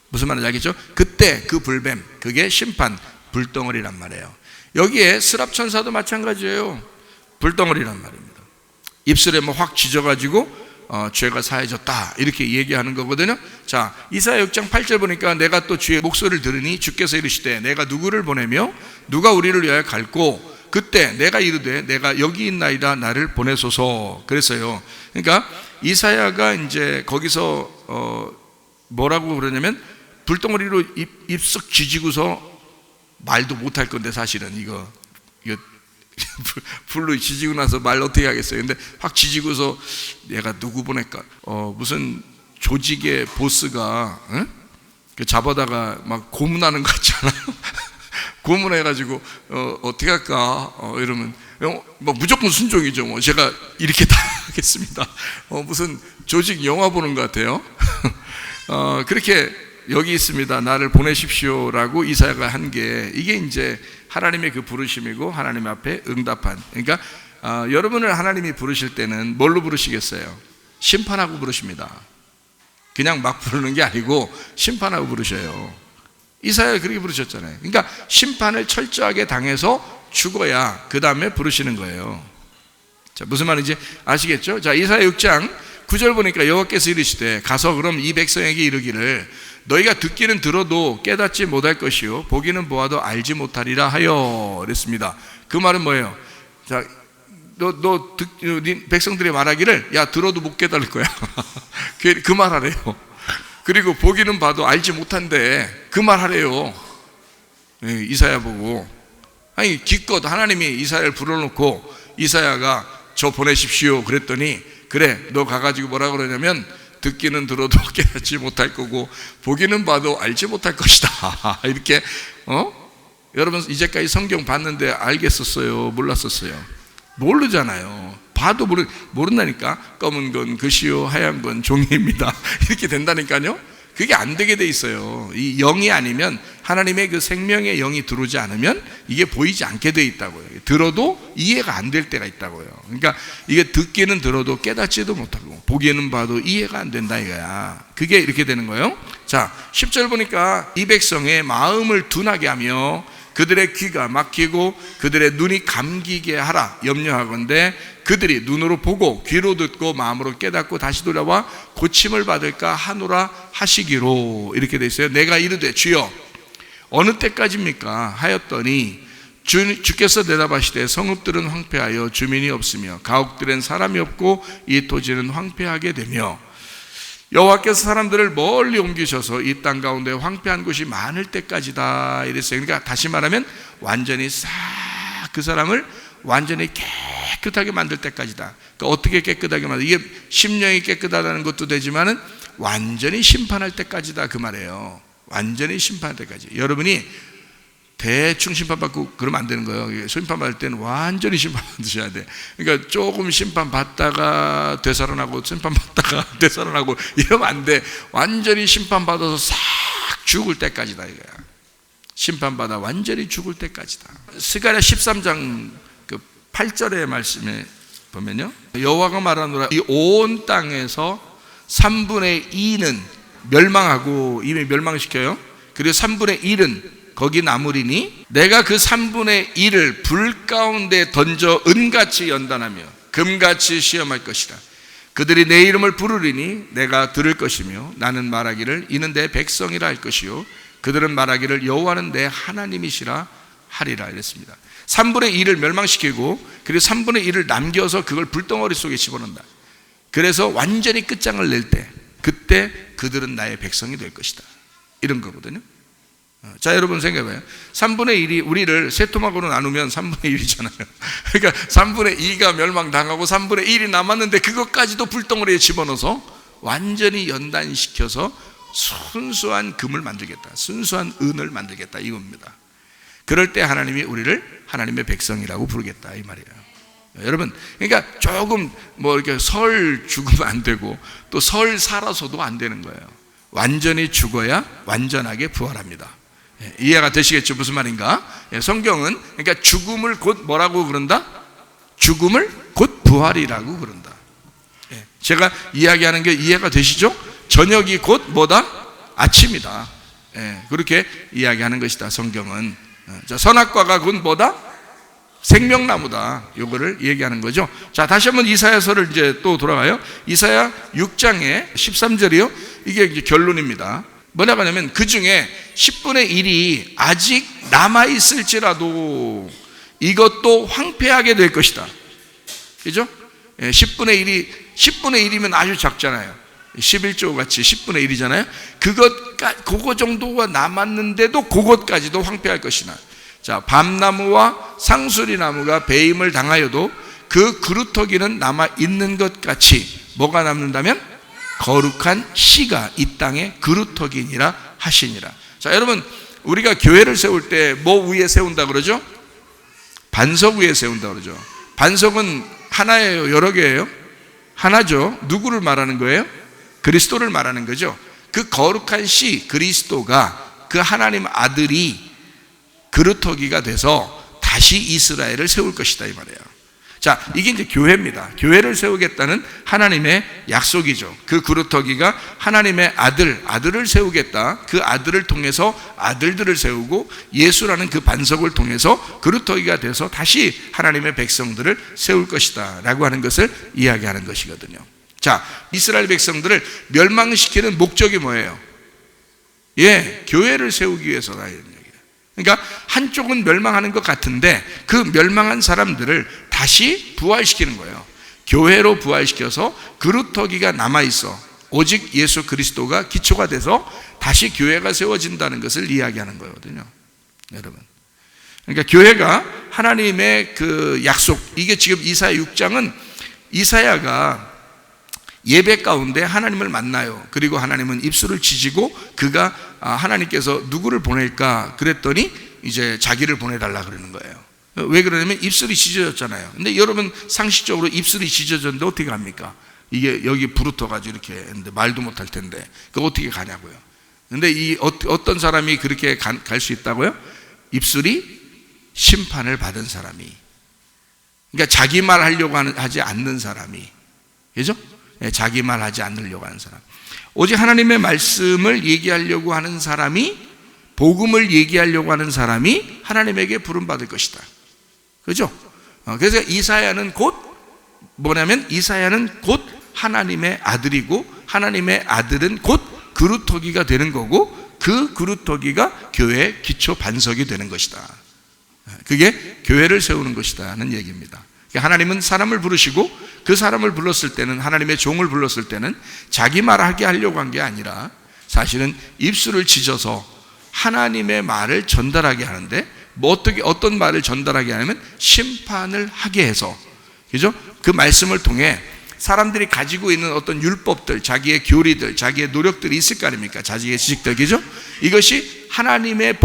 A: 무슨 말인지 알겠죠? 그때 그 불뱀, 그게 심판, 불덩어리란 말이에요. 여기에 스랍천사도 마찬가지예요. 불덩어리란 말입니다. 입술에 뭐 확 쥐져가지고 죄가 사해졌다 이렇게 얘기하는 거거든요. 자, 이사야 6장 8절 보니까 내가 또 주의 목소리를 들으니 주께서 이르시되 내가 누구를 보내며 누가 우리를 위하여 갈고 그때 내가 이르되 내가 여기 있나이다 나를 보내소서 그랬어요. 그러니까 이사야가 이제 거기서 뭐라고 그러냐면 불덩어리로 입속 쥐지고서 말도 못할 건데, 사실은 이거 불로 지지고 나서 말 어떻게 하겠어요? 근데 확 지지고서 내가 누구 보낼까? 무슨 조직의 보스가 잡아다가 막 고문하는 거 같잖아요. 고문해가지고 어떻게 할까? 이러면 뭐 무조건 순종이죠. 뭐 제가 이렇게 다 하겠습니다. 무슨 조직 영화 보는 것 같아요. 그렇게 여기 있습니다. 나를 보내십시오라고 이사야가 한 게, 이게 이제 하나님의 그 부르심이고 하나님 앞에 응답한. 그러니까 여러분을 하나님이 부르실 때는 뭘로 부르시겠어요? 심판하고 부르십니다. 그냥 막 부르는 게 아니고 심판하고 부르셔요. 이사야가 그렇게 부르셨잖아요. 그러니까 심판을 철저하게 당해서 죽어야 그 다음에 부르시는 거예요. 자, 무슨 말인지 아시겠죠? 자, 이사야 6장 9절 보니까 여호와께서 이르시되 가서 그럼 이 백성에게 이르기를 너희가 듣기는 들어도 깨닫지 못할 것이요 보기는 보아도 알지 못하리라 하여 그랬습니다. 그 말은 뭐예요? 자, 백성들이 말하기를 야 들어도 못 깨달을 거야. 그 말 하래요. 그리고 보기는 봐도 알지 못한데 그 말 하래요. 이사야 보고. 아니 기껏 하나님이 이사야를 불러놓고 이사야가 저 보내십시오 그랬더니 그래 너 가가지고 뭐라 그러냐면 듣기는 들어도 깨닫지 못할 거고 보기는 봐도 알지 못할 것이다. 이렇게 여러분 이제까지 성경 봤는데 알겠었어요? 몰랐었어요? 모르잖아요. 봐도 모른다니까. 검은 건 글씨요 하얀 건 종이입니다. 이렇게 된다니까요. 그게 안 되게 돼 있어요. 이 영이 아니면, 하나님의 그 생명의 영이 들어오지 않으면 이게 보이지 않게 돼 있다고요. 들어도 이해가 안 될 때가 있다고요. 그러니까 이게 듣기는 들어도 깨닫지도 못하고 보기는 봐도 이해가 안 된다 이거야. 그게 이렇게 되는 거예요. 자, 10절 보니까 이 백성의 마음을 둔하게 하며 그들의 귀가 막히고 그들의 눈이 감기게 하라 염려하건대 그들이 눈으로 보고 귀로 듣고 마음으로 깨닫고 다시 돌아와 고침을 받을까 하노라 하시기로. 이렇게 돼 있어요. 내가 이르되 주여 어느 때까지입니까 하였더니 주께서 대답하시되 성읍들은 황폐하여 주민이 없으며 가옥들엔 사람이 없고 이 토지는 황폐하게 되며 여호와께서 사람들을 멀리 옮기셔서 이 땅 가운데 황폐한 곳이 많을 때까지다 이랬어요. 그러니까 다시 말하면 완전히 싹 그 사람을 완전히 깨끗하게 만들 때까지다. 그러니까 어떻게 깨끗하게 만들, 이게 심령이 깨끗하다는 것도 되지만은 완전히 심판할 때까지다 그 말이에요. 완전히 심판할 때까지. 여러분이 대충 심판받고 그러면 안 되는 거예요. 심판받을 때는 완전히 심판받으셔야 돼. 그러니까 조금 심판받다가 되살아나고 심판받다가 되살아나고 이러면 안 돼. 완전히 심판받아서 싹 죽을 때까지다 이거야. 심판받아 완전히 죽을 때까지다. 스가랴 13장 그 8절의 말씀에 보면요, 여호와가 말하노라 이 온 땅에서 3분의 2는 멸망하고, 이미 멸망시켜요. 그리고 3분의 1은 거기 남으리니 내가 그 3분의 1을 불 가운데 던져 은같이 연단하며 금같이 시험할 것이라. 그들이 내 이름을 부르리니 내가 들을 것이며 나는 말하기를 이는 내 백성이라 할 것이요 그들은 말하기를 여호와는 내 하나님이시라 하리라 이랬습니다. 3분의 1을 멸망시키고 그리고 3분의 1을 남겨서 그걸 불덩어리 속에 집어넣는다. 그래서 완전히 끝장을 낼 때 그때 그들은 나의 백성이 될 것이다 이런 거거든요. 자, 여러분 생각해봐요. 3분의 1이 우리를 세 토막으로 나누면 3분의 1이잖아요. 그러니까 3분의 2가 멸망당하고 3분의 1이 남았는데 그것까지도 불덩어리에 집어넣어서 완전히 연단시켜서 순수한 금을 만들겠다, 순수한 은을 만들겠다, 이겁니다. 그럴 때 하나님이 우리를 하나님의 백성이라고 부르겠다, 이 말이에요. 여러분, 그러니까 조금 뭐 이렇게 설 죽으면 안 되고 또 설 살아서도 안 되는 거예요. 완전히 죽어야 완전하게 부활합니다. 이해가 되시겠죠? 무슨 말인가? 성경은 그러니까 죽음을 곧 뭐라고 그런다? 죽음을 곧 부활이라고 그런다. 제가 이야기하는 게 이해가 되시죠? 저녁이 곧 뭐다? 아침이다. 그렇게 이야기하는 것이다, 성경은. 자, 선악과가 곧 뭐다? 생명나무다. 요거를 얘기하는 거죠. 자, 다시 한번 이사야서를 이제 또 돌아가요. 이사야 6장의 13절이요. 이게 이제 결론입니다. 뭐냐고 하냐면 그 중에 10분의 1이 아직 남아있을지라도 이것도 황폐하게 될 것이다. 그죠? 10분의 1이면 아주 작잖아요. 11조 같이 10분의 1이잖아요. 그거 정도가 남았는데도 그것까지도 황폐할 것이나. 자, 밤나무와 상수리나무가 배임을 당하여도 그 그루터기는 남아있는 것 같이 뭐가 남는다면? 거룩한 씨가 이 땅에 그루터기니라 하시니라. 자, 여러분, 우리가 교회를 세울 때 뭐 위에 세운다 그러죠? 반석 위에 세운다 그러죠. 반석은 하나예요, 여러 개예요? 하나죠. 누구를 말하는 거예요? 그리스도를 말하는 거죠. 그 거룩한 씨 그리스도가, 그 하나님 아들이 그루터기가 돼서 다시 이스라엘을 세울 것이다, 이 말이에요. 자, 이게 이제 교회입니다. 교회를 세우겠다는 하나님의 약속이죠. 그 그루터기가 하나님의 아들을 세우겠다. 그 아들을 통해서 아들들을 세우고 예수라는 그 반석을 통해서 그루터기가 돼서 다시 하나님의 백성들을 세울 것이다 라고 하는 것을 이야기하는 것이거든요. 자, 이스라엘 백성들을 멸망시키는 목적이 뭐예요? 교회를 세우기 위해서다, 이런 얘기예요. 그러니까 한쪽은 멸망하는 것 같은데 그 멸망한 사람들을 다시 부활시키는 거예요. 교회로 부활시켜서 그루터기가 남아있어 오직 예수 그리스도가 기초가 돼서 다시 교회가 세워진다는 것을 이야기하는 거거든요, 여러분. 그러니까 교회가 하나님의 그 약속, 이게 지금 이사야 6장은 이사야가 예배 가운데 하나님을 만나요. 그리고 하나님은 입술을 지지고 그가 하나님께서 누구를 보낼까 그랬더니 이제 자기를 보내달라 그러는 거예요. 왜 그러냐면 입술이 찢어졌잖아요. 근데 여러분 상식적으로 입술이 찢어졌는데 어떻게 합니까? 이게 여기 부르터가지고 이렇게 했는데 말도 못할 텐데 그거 어떻게 가냐고요. 근데 이 어떤 사람이 그렇게 갈 수 있다고요? 입술이 심판을 받은 사람이, 그러니까 자기 말 하려고 하지 않는 사람이, 그죠? 자기 말 하지 않으려고 하는 사람, 오직 하나님의 말씀을 얘기하려고 하는 사람이, 복음을 얘기하려고 하는 사람이 하나님에게 부름받을 것이다, 그죠? 그래서 이사야는 곧 뭐냐면 이사야는 곧 하나님의 아들이고 하나님의 아들은 곧 그루터기가 되는 거고 그 그루터기가 교회의 기초 반석이 되는 것이다. 그게 교회를 세우는 것이다 하는 얘기입니다. 하나님은 사람을 부르시고 그 사람을 불렀을 때는, 하나님의 종을 불렀을 때는 자기 말하게 하려고 한 게 아니라 사실은 입술을 찢어서 하나님의 말을 전달하게 하는데, 뭐 어떤 말을 전달하게 하냐면 심판을 하게 해서, 그죠? 그 말씀을 통해 사람들이 가지고 있는 어떤 율법들, 자기의 교리들, 자기의 노력들이 있을 거 아닙니까? 자기의 지식들, 그죠? 이것이 하나님의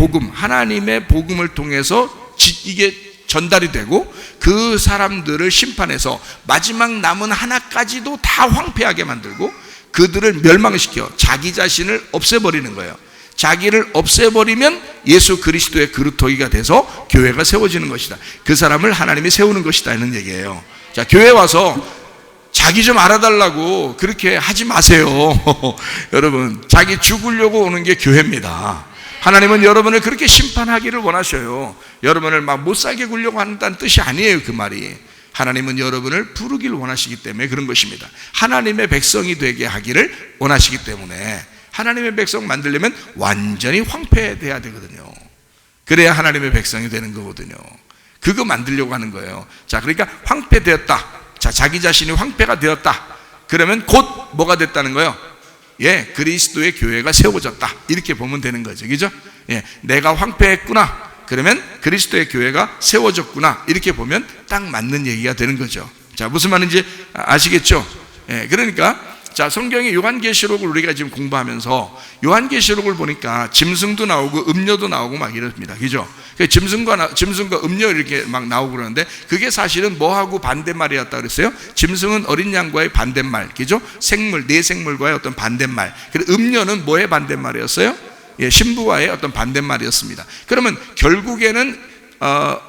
A: 복음을 통해서 이게 전달이 되고 그 사람들을 심판해서 마지막 남은 하나까지도 다 황폐하게 만들고 그들을 멸망시켜 자기 자신을 없애버리는 거예요. 자기를 없애버리면 예수 그리스도의 그루터기가 돼서 교회가 세워지는 것이다. 그 사람을 하나님이 세우는 것이다 이런 얘기예요. 자, 교회 와서 자기 좀 알아달라고 그렇게 하지 마세요. 여러분, 자기 죽으려고 오는 게 교회입니다. 하나님은 여러분을 그렇게 심판하기를 원하셔요. 여러분을 막 못살게 굴려고 한다는 뜻이 아니에요, 그 말이. 하나님은 여러분을 부르기를 원하시기 때문에 그런 것입니다. 하나님의 백성이 되게 하기를 원하시기 때문에, 하나님의 백성 만들려면 완전히 황폐돼야 되거든요. 그래야 하나님의 백성이 되는 거거든요. 그거 만들려고 하는 거예요. 자, 그러니까 황폐되었다. 자, 자기 자신이 황폐가 되었다. 그러면 곧 뭐가 됐다는 거예요? 그리스도의 교회가 세워졌다. 이렇게 보면 되는 거죠, 그죠? 내가 황폐했구나. 그러면 그리스도의 교회가 세워졌구나. 이렇게 보면 딱 맞는 얘기가 되는 거죠. 자, 무슨 말인지 아시겠죠? 그러니까 자, 성경의 요한계시록을 우리가 지금 공부하면서 요한계시록을 보니까 짐승도 나오고 음녀도 나오고 막 이럽니다. 그죠? 짐승과 음녀 이렇게 막 나오고 그러는데 그게 사실은 뭐하고 반대말이었다 그랬어요? 짐승은 어린 양과의 반대말, 그죠? 생물, 내 생물과의 어떤 반대말. 그리고 음녀는 뭐의 반대말이었어요? 신부와의 어떤 반대말이었습니다. 그러면 결국에는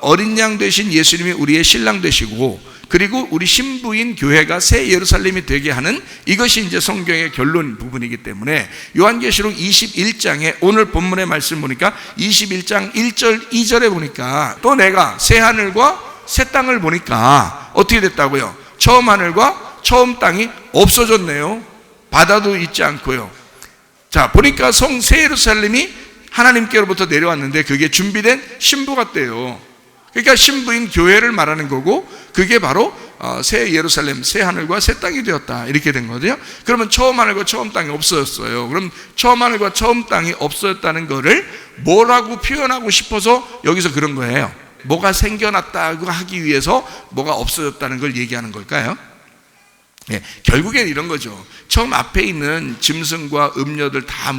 A: 어린 양 되신 예수님이 우리의 신랑 되시고, 그리고 우리 신부인 교회가 새 예루살렘이 되게 하는, 이것이 이제 성경의 결론 부분이기 때문에 요한계시록 21장에 오늘 본문의 말씀 보니까 21장 1절 2절에 보니까 또 내가 새 하늘과 새 땅을 보니까 어떻게 됐다고요? 처음 하늘과 처음 땅이 없어졌네요. 바다도 있지 않고요. 자, 보니까 새 예루살렘이 하나님께로부터 내려왔는데 그게 준비된 신부 같대요. 그러니까 신부인 교회를 말하는 거고, 그게 바로 새 예루살렘, 새 하늘과 새 땅이 되었다, 이렇게 된 거죠. 그러면 처음 하늘과 처음 땅이 없어졌어요. 그럼 처음 하늘과 처음 땅이 없어졌다는 거를 뭐라고 표현하고 싶어서 여기서 그런 거예요? 뭐가 생겨났다고 하기 위해서 뭐가 없어졌다는 걸 얘기하는 걸까요? 결국엔 이런 거죠. 처음 앞에 있는 짐승과 음녀들 다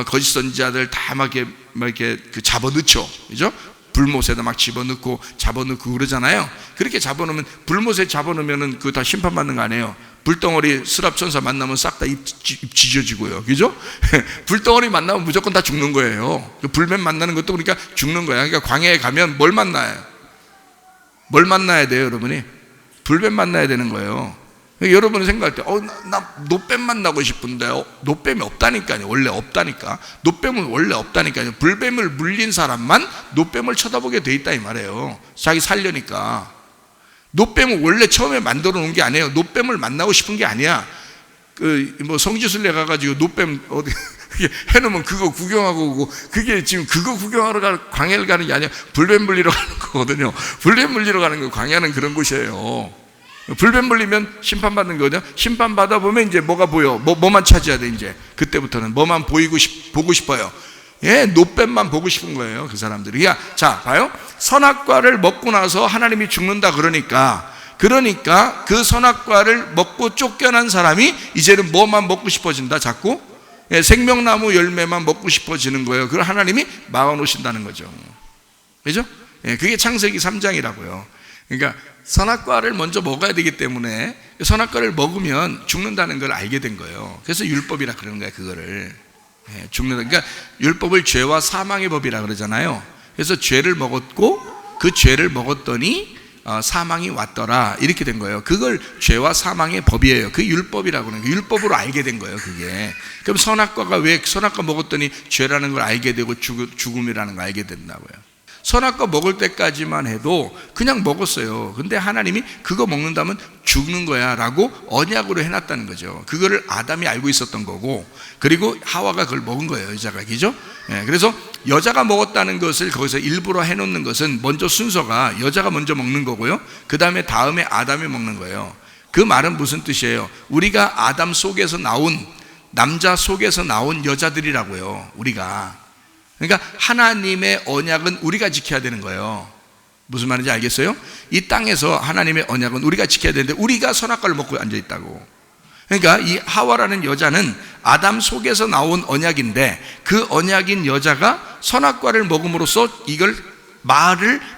A: 거짓 선지자들 다 막 이렇게 잡아넣죠, 그죠? 불못에다 막 집어넣고 잡아넣고 그러잖아요. 그렇게 잡아놓으면, 불못에 잡아놓으면은 그거 다 심판받는 거 아니에요? 불덩어리 스랍천사 만나면 싹 다 입 지져지고요, 그죠? 불덩어리 만나면 무조건 다 죽는 거예요. 불뱀 만나는 것도 그러니까 죽는 거야. 그러니까 광야에 가면 뭘 만나요? 뭘 만나야 돼요, 여러분이? 불뱀 만나야 되는 거예요. 여러분이 생각할 때 나 노뱀 만나고 싶은데 노뱀이 없다니까요. 원래 없다니까. 노뱀은 원래 없다니까요. 불뱀을 물린 사람만 노뱀을 쳐다보게 돼 있다 이 말이에요. 자기 살려니까. 노뱀은 원래 처음에 만들어 놓은 게 아니에요. 노뱀을 만나고 싶은 게 아니야. 성지순례 가가지고 노뱀 어디 해놓으면 그거 구경하고 오고, 그게 지금 그거 구경하러 광야를 가는 게 아니야. 불뱀 물리러 가는 거거든요. 불뱀 물리러 가는 거, 광야는 그런 곳이에요. 불뱀 물리면 심판받는 거거든요. 심판받아 보면 이제 뭐가 보여? 뭐만 찾아야 돼, 이제. 그때부터는 뭐만 보고 싶어요. 노뱀만 보고 싶은 거예요, 그 사람들이. 자, 봐요. 선악과를 먹고 나서 하나님이 죽는다 그러니까 그 선악과를 먹고 쫓겨난 사람이 이제는 뭐만 먹고 싶어진다, 자꾸? 생명나무 열매만 먹고 싶어지는 거예요. 그걸 하나님이 막아놓으신다는 거죠. 그죠? 그게 창세기 3장이라고요. 그러니까 선악과를 먼저 먹어야 되기 때문에 선악과를 먹으면 죽는다는 걸 알게 된 거예요. 그래서 율법이라 그러는 거예요, 그거를. 죽는다. 그러니까 율법을 죄와 사망의 법이라 그러잖아요. 그래서 죄를 먹었고 그 죄를 먹었더니 사망이 왔더라, 이렇게 된 거예요. 그걸 죄와 사망의 법이에요. 그 율법이라고 하는 거예요. 율법으로 알게 된 거예요, 그게. 그럼 선악과가 왜 선악과 먹었더니 죄라는 걸 알게 되고 죽음이라는 걸 알게 된다고요. 선악과 먹을 때까지만 해도 그냥 먹었어요. 근데 하나님이 그거 먹는다면 죽는 거야 라고 언약으로 해놨다는 거죠. 그거를 아담이 알고 있었던 거고, 그리고 하와가 그걸 먹은 거예요, 여자가. 그죠? 그래서 여자가 먹었다는 것을 거기서 일부러 해놓는 것은, 먼저 순서가 여자가 먼저 먹는 거고요, 그 다음에 아담이 먹는 거예요. 그 말은 무슨 뜻이에요? 우리가 아담 속에서 나온, 남자 속에서 나온 여자들이라고요, 우리가. 그러니까 하나님의 언약은 우리가 지켜야 되는 거예요. 무슨 말인지 알겠어요? 이 땅에서 하나님의 언약은 우리가 지켜야 되는데 우리가 선악과를 먹고 앉아있다고. 그러니까 이 하와라는 여자는 아담 속에서 나온 언약인데, 그 언약인 여자가 선악과를 먹음으로써 이걸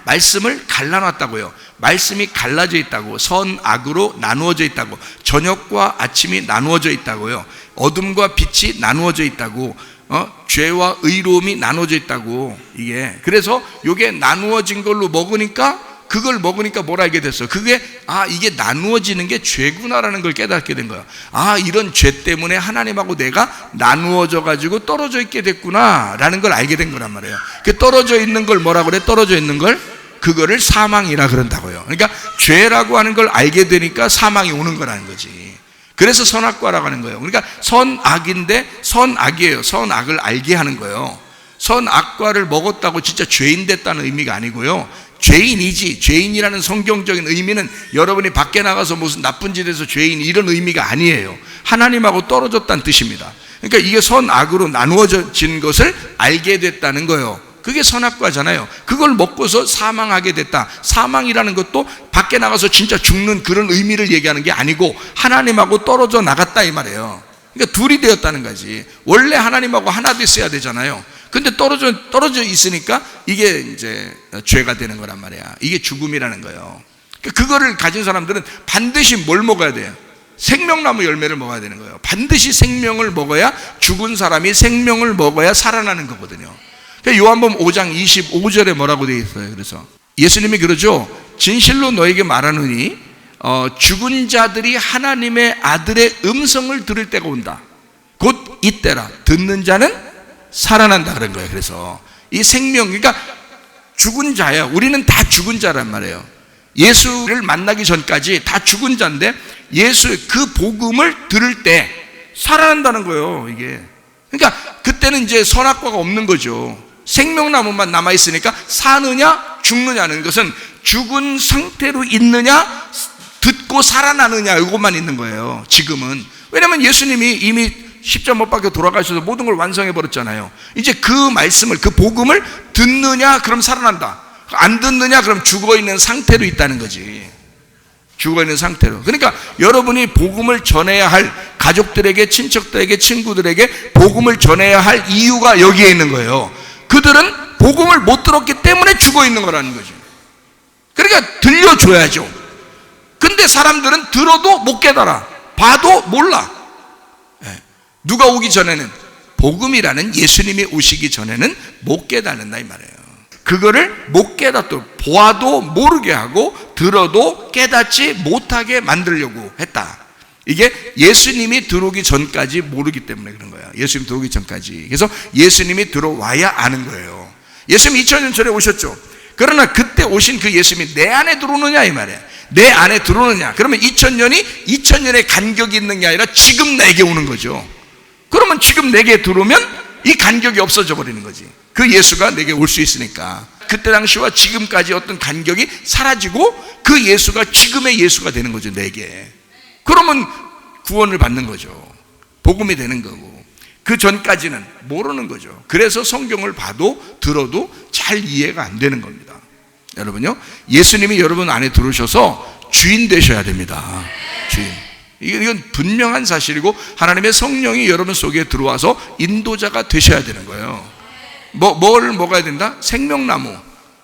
A: 말씀을 갈라놨다고요. 말씀이 갈라져 있다고. 선악으로 나누어져 있다고. 저녁과 아침이 나누어져 있다고요. 어둠과 빛이 나누어져 있다고. 죄와 의로움이 나눠져 있다고. 이게 그래서 이게 나누어진 걸로 먹으니까, 그걸 먹으니까 뭘 알게 됐어요? 그게 이게 나누어지는 게 죄구나라는 걸 깨닫게 된 거야. 이런 죄 때문에 하나님하고 내가 나누어져 가지고 떨어져 있게 됐구나 라는 걸 알게 된 거란 말이에요. 그 떨어져 있는 걸 뭐라고 그래? 떨어져 있는 걸, 그거를 사망이라 그런다고요. 그러니까 죄라고 하는 걸 알게 되니까 사망이 오는 거라는 거지. 그래서 선악과라고 하는 거예요. 그러니까 선악인데 선악이에요. 선악을 알게 하는 거예요. 선악과를 먹었다고 진짜 죄인 됐다는 의미가 아니고요, 죄인이지. 죄인이라는 성경적인 의미는 여러분이 밖에 나가서 무슨 나쁜 짓 해서 죄인, 이런 의미가 아니에요. 하나님하고 떨어졌다는 뜻입니다. 그러니까 이게 선악으로 나누어진 것을 알게 됐다는 거예요. 그게 선악과잖아요. 그걸 먹고서 사망하게 됐다. 사망이라는 것도 밖에 나가서 진짜 죽는 그런 의미를 얘기하는 게 아니고 하나님하고 떨어져 나갔다 이 말이에요. 그러니까 둘이 되었다는 거지. 원래 하나님하고 하나 됐어야 되잖아요. 근데 떨어져 있으니까 이게 이제 죄가 되는 거란 말이야. 이게 죽음이라는 거예요. 그거를 가진 사람들은 반드시 뭘 먹어야 돼요? 생명나무 열매를 먹어야 되는 거예요. 반드시 생명을 먹어야, 죽은 사람이 생명을 먹어야 살아나는 거거든요. 요한복음 5장 25절에 뭐라고 되어 있어요? 그래서 예수님이 그러죠. 진실로 너에게 말하노니 죽은 자들이 하나님의 아들의 음성을 들을 때가 온다. 곧 이때라. 듣는 자는 살아난다 그런 거예요. 그래서 이 생명, 그러니까 죽은 자야. 우리는 다 죽은 자란 말이에요. 예수를 만나기 전까지 다 죽은 자인데 예수의 그 복음을 들을 때 살아난다는 거예요. 이게. 그러니까 그때는 이제 선악과가 없는 거죠. 생명나무만 남아있으니까 사느냐 죽느냐는 것은 죽은 상태로 있느냐 듣고 살아나느냐 이것만 있는 거예요. 지금은. 왜냐하면 예수님이 이미 십자가 못 박혀 돌아가셔서 모든 걸 완성해 버렸잖아요. 이제 그 말씀을, 그 복음을 듣느냐 그럼 살아난다, 안 듣느냐 그럼 죽어있는 상태로 있다는 거지. 죽어있는 상태로. 그러니까 여러분이 복음을 전해야 할 가족들에게, 친척들에게, 친구들에게 복음을 전해야 할 이유가 여기에 있는 거예요. 그들은 복음을 못 들었기 때문에 죽어있는 거라는 거죠. 그러니까 들려줘야죠. 근데 사람들은 들어도 못 깨달아, 봐도 몰라. 누가 오기 전에는, 복음이라는 예수님이 오시기 전에는 못 깨닫는다 이 말이에요. 그거를 못 깨닫도록, 보아도 모르게 하고 들어도 깨닫지 못하게 만들려고 했다. 이게 예수님이 들어오기 전까지 모르기 때문에 그런 거야. 예수님 들어오기 전까지. 그래서 예수님이 들어와야 아는 거예요. 예수님이 2000년 전에 오셨죠. 그러나 그때 오신 그 예수님이 내 안에 들어오느냐 이 말이야. 내 안에 들어오느냐. 그러면 2000년이 2000년의 간격이 있는 게 아니라 지금 내게 오는 거죠. 그러면 지금 내게 들어오면 이 간격이 없어져 버리는 거지. 그 예수가 내게 올 수 있으니까. 그때 당시와 지금까지 어떤 간격이 사라지고 그 예수가 지금의 예수가 되는 거죠, 내게. 그러면 구원을 받는 거죠. 복음이 되는 거고. 그 전까지는 모르는 거죠. 그래서 성경을 봐도 들어도 잘 이해가 안 되는 겁니다. 여러분요, 예수님이 여러분 안에 들어오셔서 주인 되셔야 됩니다. 주인. 이건 분명한 사실이고 하나님의 성령이 여러분 속에 들어와서 인도자가 되셔야 되는 거예요. 뭘 먹어야 된다? 생명나무.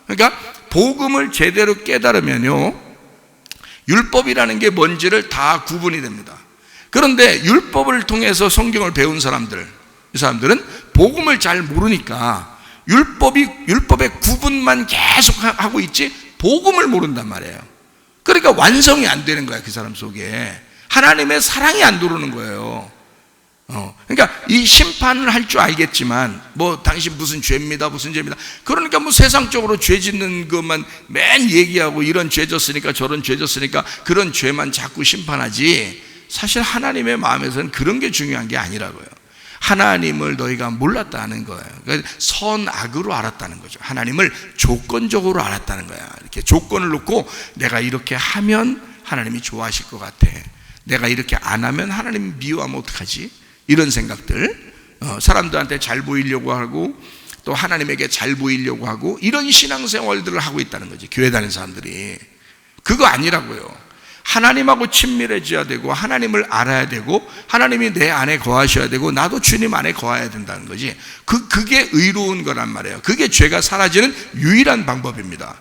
A: 그러니까 복음을 제대로 깨달으면요, 율법이라는 게 뭔지를 다 구분이 됩니다. 그런데 율법을 통해서 성경을 배운 사람들, 이 사람들은 복음을 잘 모르니까 율법의 구분만 계속 하고 있지 복음을 모른단 말이에요. 그러니까 완성이 안 되는 거야. 그 사람 속에 하나님의 사랑이 안 들어오는 거예요. 그러니까 이 심판을 할 줄 알겠지만, 뭐 당신 무슨 죄입니다, 무슨 죄입니다. 그러니까 뭐 세상적으로 죄 짓는 것만 맨 얘기하고, 이런 죄 졌으니까 저런 죄 졌으니까 그런 죄만 자꾸 심판하지, 사실 하나님의 마음에서는 그런 게 중요한 게 아니라고요. 하나님을 너희가 몰랐다는 거예요. 그러니까 선악으로 알았다는 거죠. 하나님을 조건적으로 알았다는 거야. 이렇게 조건을 놓고 내가 이렇게 하면 하나님이 좋아하실 것 같아, 내가 이렇게 안 하면 하나님 미워하면 어떡하지? 이런 생각들, 사람들한테 잘 보이려고 하고 또 하나님에게 잘 보이려고 하고 이런 신앙생활들을 하고 있다는 거지, 교회 다니는 사람들이. 그거 아니라고요. 하나님하고 친밀해져야 되고 하나님을 알아야 되고 하나님이 내 안에 거하셔야 되고 나도 주님 안에 거해야 된다는 거지. 그게 의로운 거란 말이에요. 그게 죄가 사라지는 유일한 방법입니다.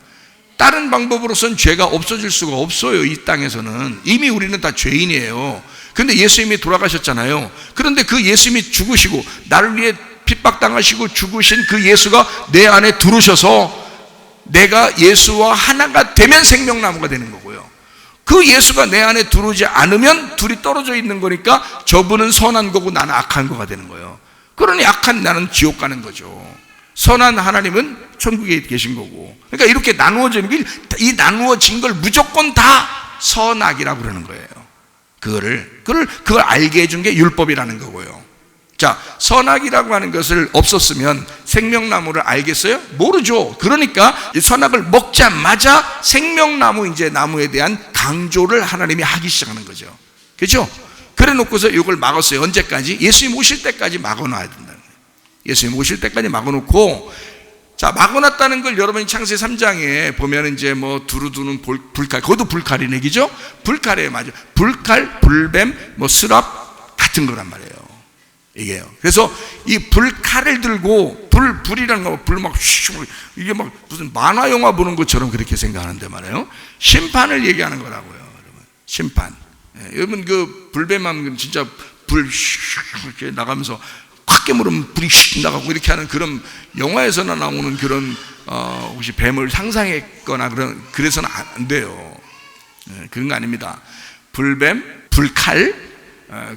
A: 다른 방법으로선 죄가 없어질 수가 없어요. 이 땅에서는 이미 우리는 다 죄인이에요. 근데 예수님이 돌아가셨잖아요. 그런데 그 예수님이 죽으시고 나를 위해 핍박당하시고 죽으신 그 예수가 내 안에 들어오셔서 내가 예수와 하나가 되면 생명나무가 되는 거고요. 그 예수가 내 안에 들어오지 않으면 둘이 떨어져 있는 거니까 저분은 선한 거고 나는 악한 거가 되는 거예요. 그러니 악한 나는 지옥 가는 거죠. 선한 하나님은 천국에 계신 거고. 그러니까 이렇게 나누어진 게, 이 나누어진 걸 무조건 다 선악이라고 그러는 거예요. 그걸 알게 해준 게 율법이라는 거고요. 자, 선악이라고 하는 것을 없었으면 생명나무를 알겠어요? 모르죠. 그러니까 선악을 먹자마자 생명나무, 이제 나무에 대한 강조를 하나님이 하기 시작하는 거죠. 그렇죠? 그래 놓고서 이걸 막았어요. 언제까지? 예수님 오실 때까지 막아놔야 된다는 거예요. 예수님 오실 때까지 막아놓고, 자, 막아놨다는 걸 여러분이 창세기 3장에 보면 이제 뭐 두루두는 불칼, 그것도 불칼이네, 그죠? 불칼이에요, 맞아. 불칼, 불뱀, 뭐 스랍 같은 거란 말이에요. 이게요. 그래서 이 불칼을 들고 불이라는 거, 불 막 이게 막 무슨 만화 영화 보는 것처럼 그렇게 생각하는데 말이에요. 심판을 얘기하는 거라고요, 여러분. 심판. 예, 여러분 그 불뱀하면 진짜 불 이렇게 나가면서 확 깨물으면 불이 슉 나가고 이렇게 하는 그런 영화에서나 나오는 그런 혹시 뱀을 상상했거나 그래서는 안 돼요. 예, 그런 거 아닙니다. 불뱀, 불칼,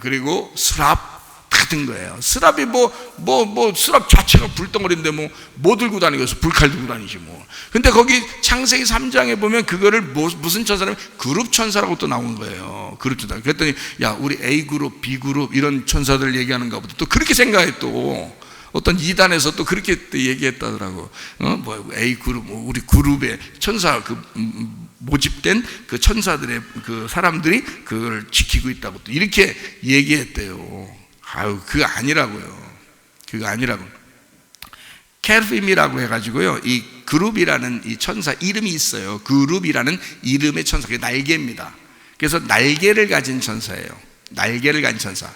A: 그리고 수랍 같은 거예요. 수랍이 수랍 자체가 불덩어리인데 뭐 들고 다니겠어? 불칼 들고 다니지 뭐. 근데 거기 창세기 3장에 보면 그거를 무슨 천사라면 그룹 천사라고 또 나온 거예요. 그룹 천사. 그랬더니 야, 우리 A 그룹, B 그룹 이런 천사들 얘기하는가 보다. 또 그렇게 생각해. 또 어떤 이단에서 또 그렇게 또 얘기했다더라고. 뭐 A 그룹, 우리 그룹의 천사 모집된 그 천사들의 그 사람들이 그걸 지키고 있다고 또 이렇게 얘기했대요. 아유, 그거 아니라고요. 그거 아니라고. 케르빔이라고 해가지고요, 이 그룹이라는 이 천사 이름이 있어요. 그룹이라는 이름의 천사, 그게 날개입니다. 그래서 날개를 가진 천사예요. 날개를 가진 천사.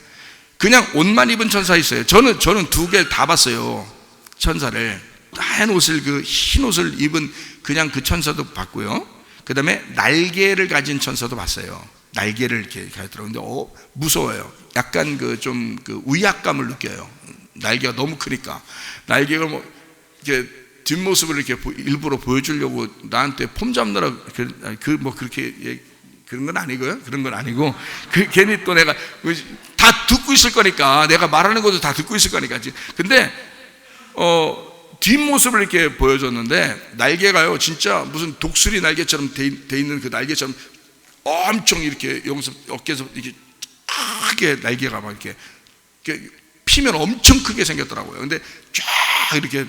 A: 그냥 옷만 입은 천사 있어요. 저는 두 개 다 봤어요. 천사를 하얀 옷을, 그 흰 옷을 입은 그냥 그 천사도 봤고요. 그 다음에 날개를 가진 천사도 봤어요. 날개를 이렇게 가지더라고요. 근데 무서워요. 약간 좀 위압감을 느껴요. 날개가 너무 크니까. 날개가 뭐 이렇게 뒷모습을 이렇게 일부러 보여주려고 나한테 폼 잡느라 그렇게 그런 건 아니고요. 그런 건 아니고 괜히 또 내가 다 듣고 있을 거니까, 내가 말하는 것도 다 듣고 있을 거니까. 근데 뒷모습을 이렇게 보여줬는데 날개가요, 진짜 무슨 독수리 날개처럼 돼 있는 그 날개처럼 엄청 이렇게 여기서 어깨에서 이렇게 크게 날개가 막 이렇게 피면 엄청 크게 생겼더라고요. 근데 쫙 이렇게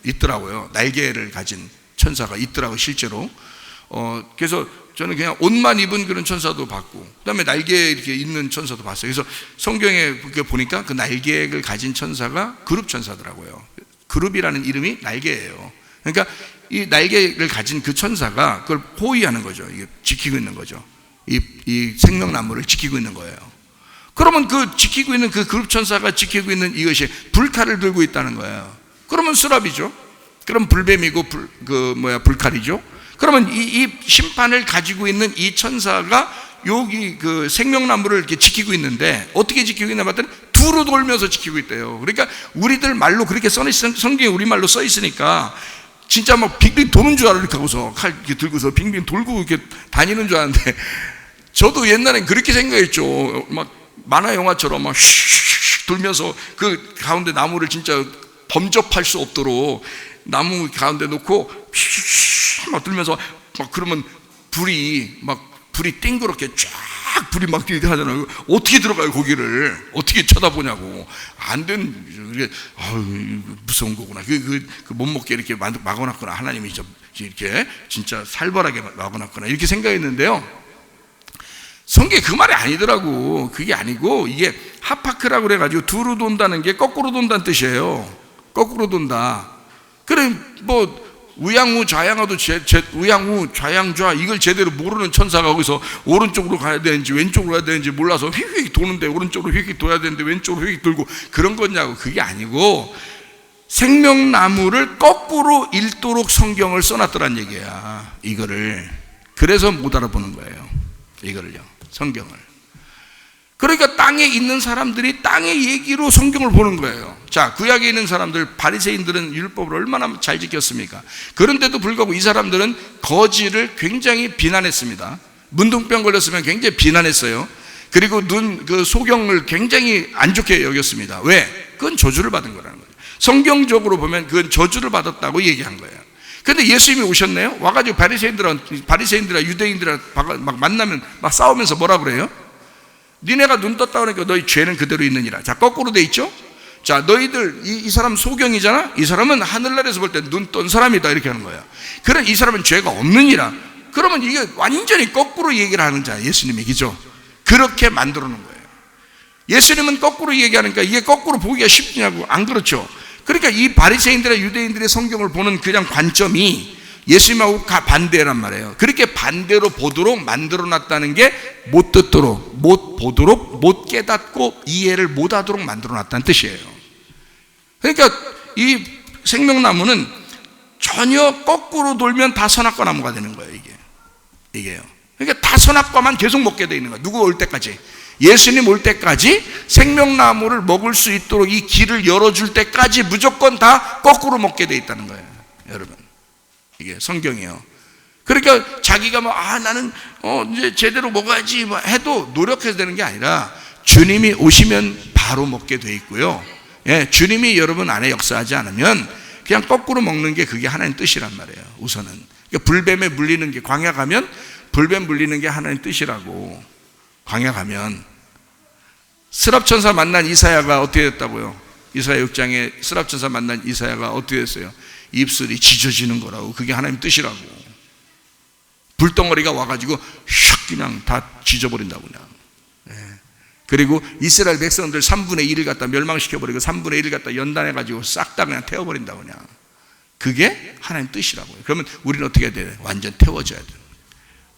A: 있더라고요. 날개를 가진 천사가 있더라고요, 실제로. 그래서 저는 그냥 옷만 입은 그런 천사도 봤고, 그 다음에 날개 이렇게 있는 천사도 봤어요. 그래서 성경에 보니까 그 날개를 가진 천사가 그룹 천사더라고요. 그룹이라는 이름이 날개예요. 그러니까 이 날개를 가진 그 천사가 그걸 호위하는 거죠. 이게 지키고 있는 거죠. 이 생명나무를 지키고 있는 거예요. 그러면 그 지키고 있는 그 그룹 천사가 지키고 있는 이것이 불칼을 들고 있다는 거예요. 그러면 수랍이죠. 그럼 불뱀이고 불칼이죠. 그러면 이 심판을 가지고 있는 이 천사가 여기 그 생명나무를 이렇게 지키고 있는데, 어떻게 지키고 있나 봤더니 두루 돌면서 지키고 있대요. 그러니까 우리들 말로 그렇게 성경에 우리말로 써 있으니까 진짜 막 빙빙 도는 줄 알아. 이렇게 하고서 칼 이렇게 들고서 빙빙 돌고 이렇게 다니는 줄 알았는데, 저도 옛날엔 그렇게 생각했죠. 막 만화 영화처럼 막 슉슉 돌면서 그 가운데 나무를 진짜 범접할 수 없도록 나무 가운데 놓고 슉슉 막 돌면서 막, 그러면 불이 띵그렇게 쫙 불이 막 이렇게 하잖아요. 어떻게 들어가요, 거기를? 어떻게 쳐다보냐고. 안 된, 무서운 거구나. 못 먹게 이렇게 막아놨구나. 하나님이 이렇게 진짜 살벌하게 막아놨구나. 이렇게 생각했는데요. 성경에 그 말이 아니더라고. 그게 아니고, 이게 하파크라고 그래가지고 두루 돈다는 게 거꾸로 돈다는 뜻이에요. 거꾸로 돈다. 그래, 우양우 좌양하도 우양우 좌양좌 이걸 제대로 모르는 천사가 거기서 오른쪽으로 가야 되는지 왼쪽으로 가야 되는지 몰라서 휙휙 도는데 오른쪽으로 휙휙 돌아야 되는데 왼쪽으로 휙휙 돌고 그런 거냐고. 그게 아니고 생명나무를 거꾸로 읽도록 성경을 써놨더란 얘기야. 이거를. 그래서 못 알아보는 거예요. 이거를요, 성경을. 그러니까 땅에 있는 사람들이 땅의 얘기로 성경을 보는 거예요. 자, 구약에 있는 사람들, 바리새인들은 율법을 얼마나 잘 지켰습니까? 그런데도 불구하고 이 사람들은 거지를 굉장히 비난했습니다. 문둥병 걸렸으면 굉장히 비난했어요. 그리고 소경을 굉장히 안 좋게 여겼습니다. 왜? 그건 저주를 받은 거라는 거예요. 성경적으로 보면 그건 저주를 받았다고 얘기한 거예요. 근데 예수님이 오셨네요. 와가지고 바리새인들이랑 유대인들이랑 막 만나면 막 싸우면서 뭐라 그래요? 니네가 눈 떴다 그러니까 너희 죄는 그대로 있느니라. 자, 거꾸로 돼 있죠? 자, 너희들 이 사람 소경이잖아. 이 사람은 하늘나라에서 볼 때 눈 뜬 사람이다. 이렇게 하는 거야. 그래, 이 사람은 죄가 없느니라. 그러면 이게 완전히 거꾸로 얘기를 하는 자야, 예수님이. 그죠? 그렇게 만들어 놓은 거예요. 예수님은 거꾸로 얘기하니까 이게 거꾸로 보기가 쉽냐고. 안 그렇죠. 그러니까 이 바리새인들의 유대인들의 성경을 보는 그냥 관점이 예수님하고 반대란 말이에요. 그렇게 반대로 보도록 만들어 놨다는 게 못 듣도록, 못 보도록, 못 깨닫고 이해를 못 하도록 만들어 놨다는 뜻이에요. 그러니까 이 생명나무는 전혀 거꾸로 돌면 다 선악과 나무가 되는 거예요. 이게요. 그러니까 다 선악과만 계속 먹게 돼 있는 거예요. 누구 올 때까지? 예수님 올 때까지 생명나무를 먹을 수 있도록 이 길을 열어줄 때까지 무조건 다 거꾸로 먹게 돼 있다는 거예요. 여러분, 이게 성경이에요. 그러니까 자기가 나는 이제 제대로 먹어야지 해도 노력해서 되는 게 아니라 주님이 오시면 바로 먹게 돼 있고요. 예, 주님이 여러분 안에 역사하지 않으면 그냥 거꾸로 먹는 게 그게 하나님 뜻이란 말이에요. 우선은 그러니까 불뱀에 물리는 게, 광야 가면 불뱀 물리는 게 하나님 뜻이라고. 광야 가면 스랍천사 만난 이사야가 어떻게 됐다고요? 이사야 6장에 스랍천사 만난 이사야가 어떻게 됐어요? 입술이 찢어지는 거라고. 그게 하나님 뜻이라고. 불덩어리가 와가지고 슉 그냥 다 찢어버린다고 그냥. 네. 그리고 이스라엘 백성들 3분의 1을 갖다 멸망시켜버리고 3분의 1을 갖다 연단해가지고 싹 다 그냥 태워버린다고 그냥. 그게 하나님 뜻이라고요. 그러면 우리는 어떻게 해야 돼? 완전 태워져야 돼.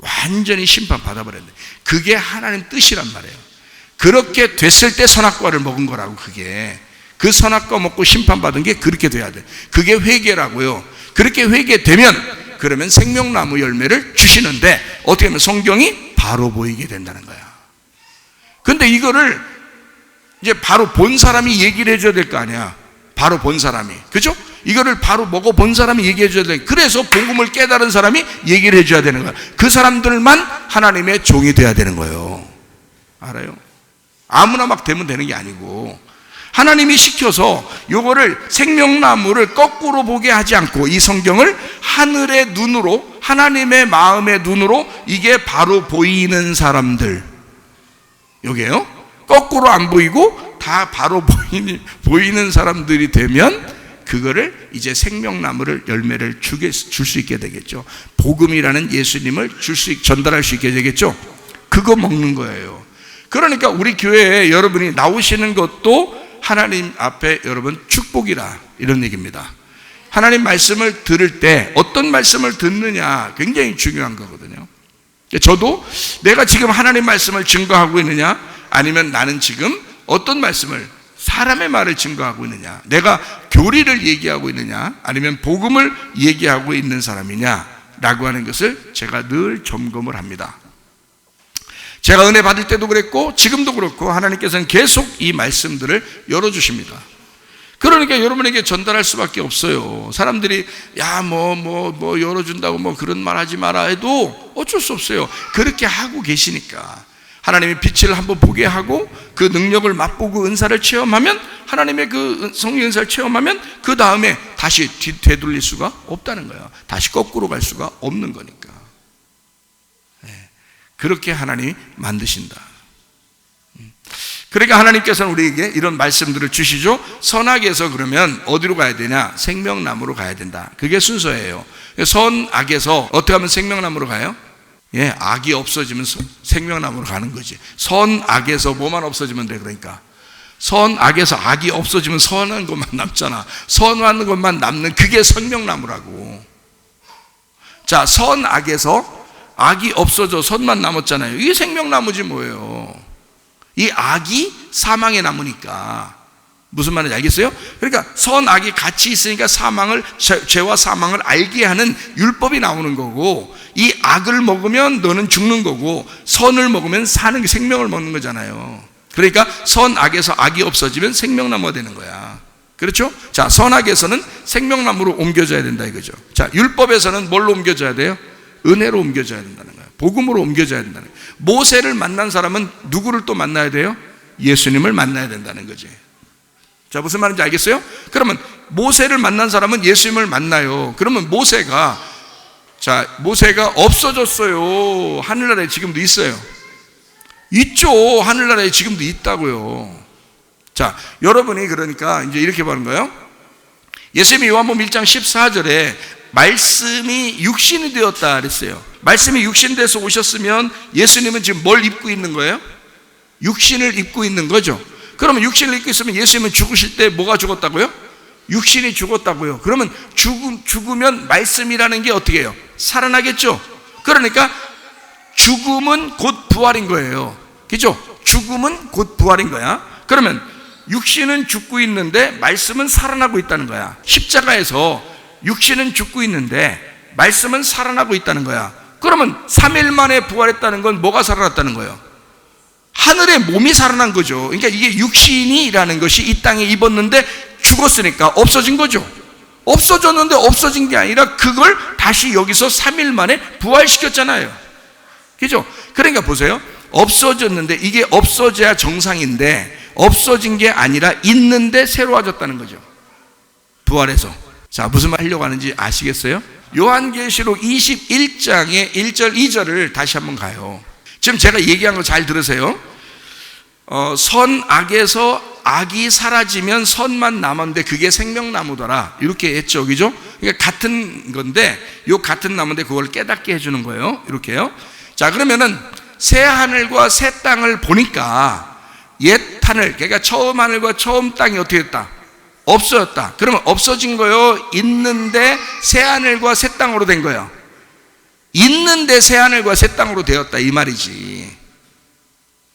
A: 완전히 심판 받아버려야 돼. 그게 하나님 뜻이란 말이에요. 그렇게 됐을 때 선악과를 먹은 거라고. 그게 그 선악과 먹고 심판받은 게 그렇게 돼야 돼. 그게 회개라고요. 그렇게 회개되면 그러면 생명나무 열매를 주시는데 어떻게 하면 성경이 바로 보이게 된다는 거야. 근데 이거를 이제 바로 본 사람이 얘기를 해줘야 될 거 아니야. 바로 본 사람이, 그죠? 이거를 바로 먹어본 사람이 얘기해 줘야 돼. 그래서 복음을 깨달은 사람이 얘기를 해줘야 되는 거야. 그 사람들만 하나님의 종이 돼야 되는 거예요. 알아요? 아무나 막 되면 되는 게 아니고 하나님이 시켜서 요거를 생명나무를 거꾸로 보게 하지 않고 이 성경을 하늘의 눈으로, 하나님의 마음의 눈으로 이게 바로 보이는 사람들, 요게요, 거꾸로 안 보이고 다 바로 보이는 사람들이 되면 그거를 이제 생명나무를 열매를 줄 수 있게 되겠죠. 복음이라는 예수님을 전달할 수 있게 되겠죠. 그거 먹는 거예요. 그러니까 우리 교회에 여러분이 나오시는 것도 하나님 앞에 여러분 축복이라, 이런 얘기입니다. 하나님 말씀을 들을 때 어떤 말씀을 듣느냐 굉장히 중요한 거거든요. 저도 내가 지금 하나님 말씀을 증거하고 있느냐, 아니면 나는 지금 어떤 말씀을, 사람의 말을 증거하고 있느냐, 내가 교리를 얘기하고 있느냐, 아니면 복음을 얘기하고 있는 사람이냐 라고 하는 것을 제가 늘 점검을 합니다. 제가 은혜 받을 때도 그랬고 지금도 그렇고 하나님께서는 계속 이 말씀들을 열어주십니다. 그러니까 여러분에게 전달할 수밖에 없어요. 사람들이 뭐 열어준다고 그런 말 하지 마라 해도 어쩔 수 없어요. 그렇게 하고 계시니까. 하나님의 빛을 한번 보게 하고 그 능력을 맛보고 은사를 체험하면, 하나님의 그 성령 은사를 체험하면 그 다음에 다시 되돌릴 수가 없다는 거예요. 다시 거꾸로 갈 수가 없는 거니까. 그렇게 하나님이 만드신다. 그러니까 하나님께서는 우리에게 이런 말씀들을 주시죠. 선악에서 그러면 어디로 가야 되냐? 생명나무로 가야 된다. 그게 순서예요. 선악에서 어떻게 하면 생명나무로 가요? 예, 악이 없어지면 생명나무로 가는 거지. 선악에서 뭐만 없어지면 돼? 그러니까 선악에서 악이 없어지면 선한 것만 남잖아. 선한 것만 남는 그게 생명나무라고. 자, 선악에서 악이 없어져 선만 남았잖아요. 이게 생명나무지 뭐예요. 이 악이 사망의 나무니까. 무슨 말인지 알겠어요? 그러니까 선악이 같이 있으니까 죄와 사망을 알게 하는 율법이 나오는 거고, 이 악을 먹으면 너는 죽는 거고 선을 먹으면 사는, 생명을 먹는 거잖아요. 그러니까 선악에서 악이 없어지면 생명나무가 되는 거야. 그렇죠? 자, 선악에서는 생명나무로 옮겨져야 된다 이거죠. 자, 율법에서는 뭘로 옮겨져야 돼요? 은혜로 옮겨져야 된다는 거예요. 복음으로 옮겨져야 된다는 거예요. 모세를 만난 사람은 누구를 또 만나야 돼요? 예수님을 만나야 된다는 거지. 자, 무슨 말인지 알겠어요? 그러면 모세를 만난 사람은 예수님을 만나요. 그러면 모세가 없어졌어요. 하늘나라에 지금도 있어요. 있죠. 하늘나라에 지금도 있다고요. 자, 여러분이 그러니까 이제 이렇게 보는 거예요. 예수님이 요한복음 1장 14절에 말씀이 육신이 되었다 그랬어요. 말씀이 육신돼서 오셨으면 예수님은 지금 뭘 입고 있는 거예요? 육신을 입고 있는 거죠. 그러면 육신을 입고 있으면 예수님은 죽으실 때 뭐가 죽었다고요? 육신이 죽었다고요. 그러면 죽으면 말씀이라는 게 어떻게 해요? 살아나겠죠. 그러니까 죽음은 곧 부활인 거예요. 그죠? 죽음은 곧 부활인 거야. 그러면 육신은 죽고 있는데 말씀은 살아나고 있다는 거야. 십자가에서 육신은 죽고 있는데 말씀은 살아나고 있다는 거야. 그러면 3일 만에 부활했다는 건 뭐가 살아났다는 거예요? 하늘의 몸이 살아난 거죠. 그러니까 이게 육신이라는 것이 이 땅에 입었는데 죽었으니까 없어진 거죠. 없어졌는데 없어진 게 아니라 그걸 다시 여기서 3일 만에 부활시켰잖아요. 그죠? 그러니까 보세요. 없어졌는데 이게 없어져야 정상인데 없어진 게 아니라 있는데 새로워졌다는 거죠. 부활해서. 자, 무슨 말 하려고 하는지 아시겠어요? 요한계시록 21장의 1절 2절을 다시 한번 가요. 지금 제가 얘기한 거 잘 들으세요. 선악에서 악이 사라지면 선만 남았는데 그게 생명나무더라, 이렇게 했죠. 그죠? 그러니까 같은 건데 요 같은 나무인데 그걸 깨닫게 해주는 거예요. 이렇게요. 자, 그러면은 새 하늘과 새 땅을 보니까 옛 하늘, 그러니까 처음 하늘과 처음 땅이 어떻게 됐다? 없어졌다. 그러면 없어진 거요? 있는데 새 하늘과 새 땅으로 된 거예요. 있는데 새 하늘과 새 땅으로 되었다, 이 말이지.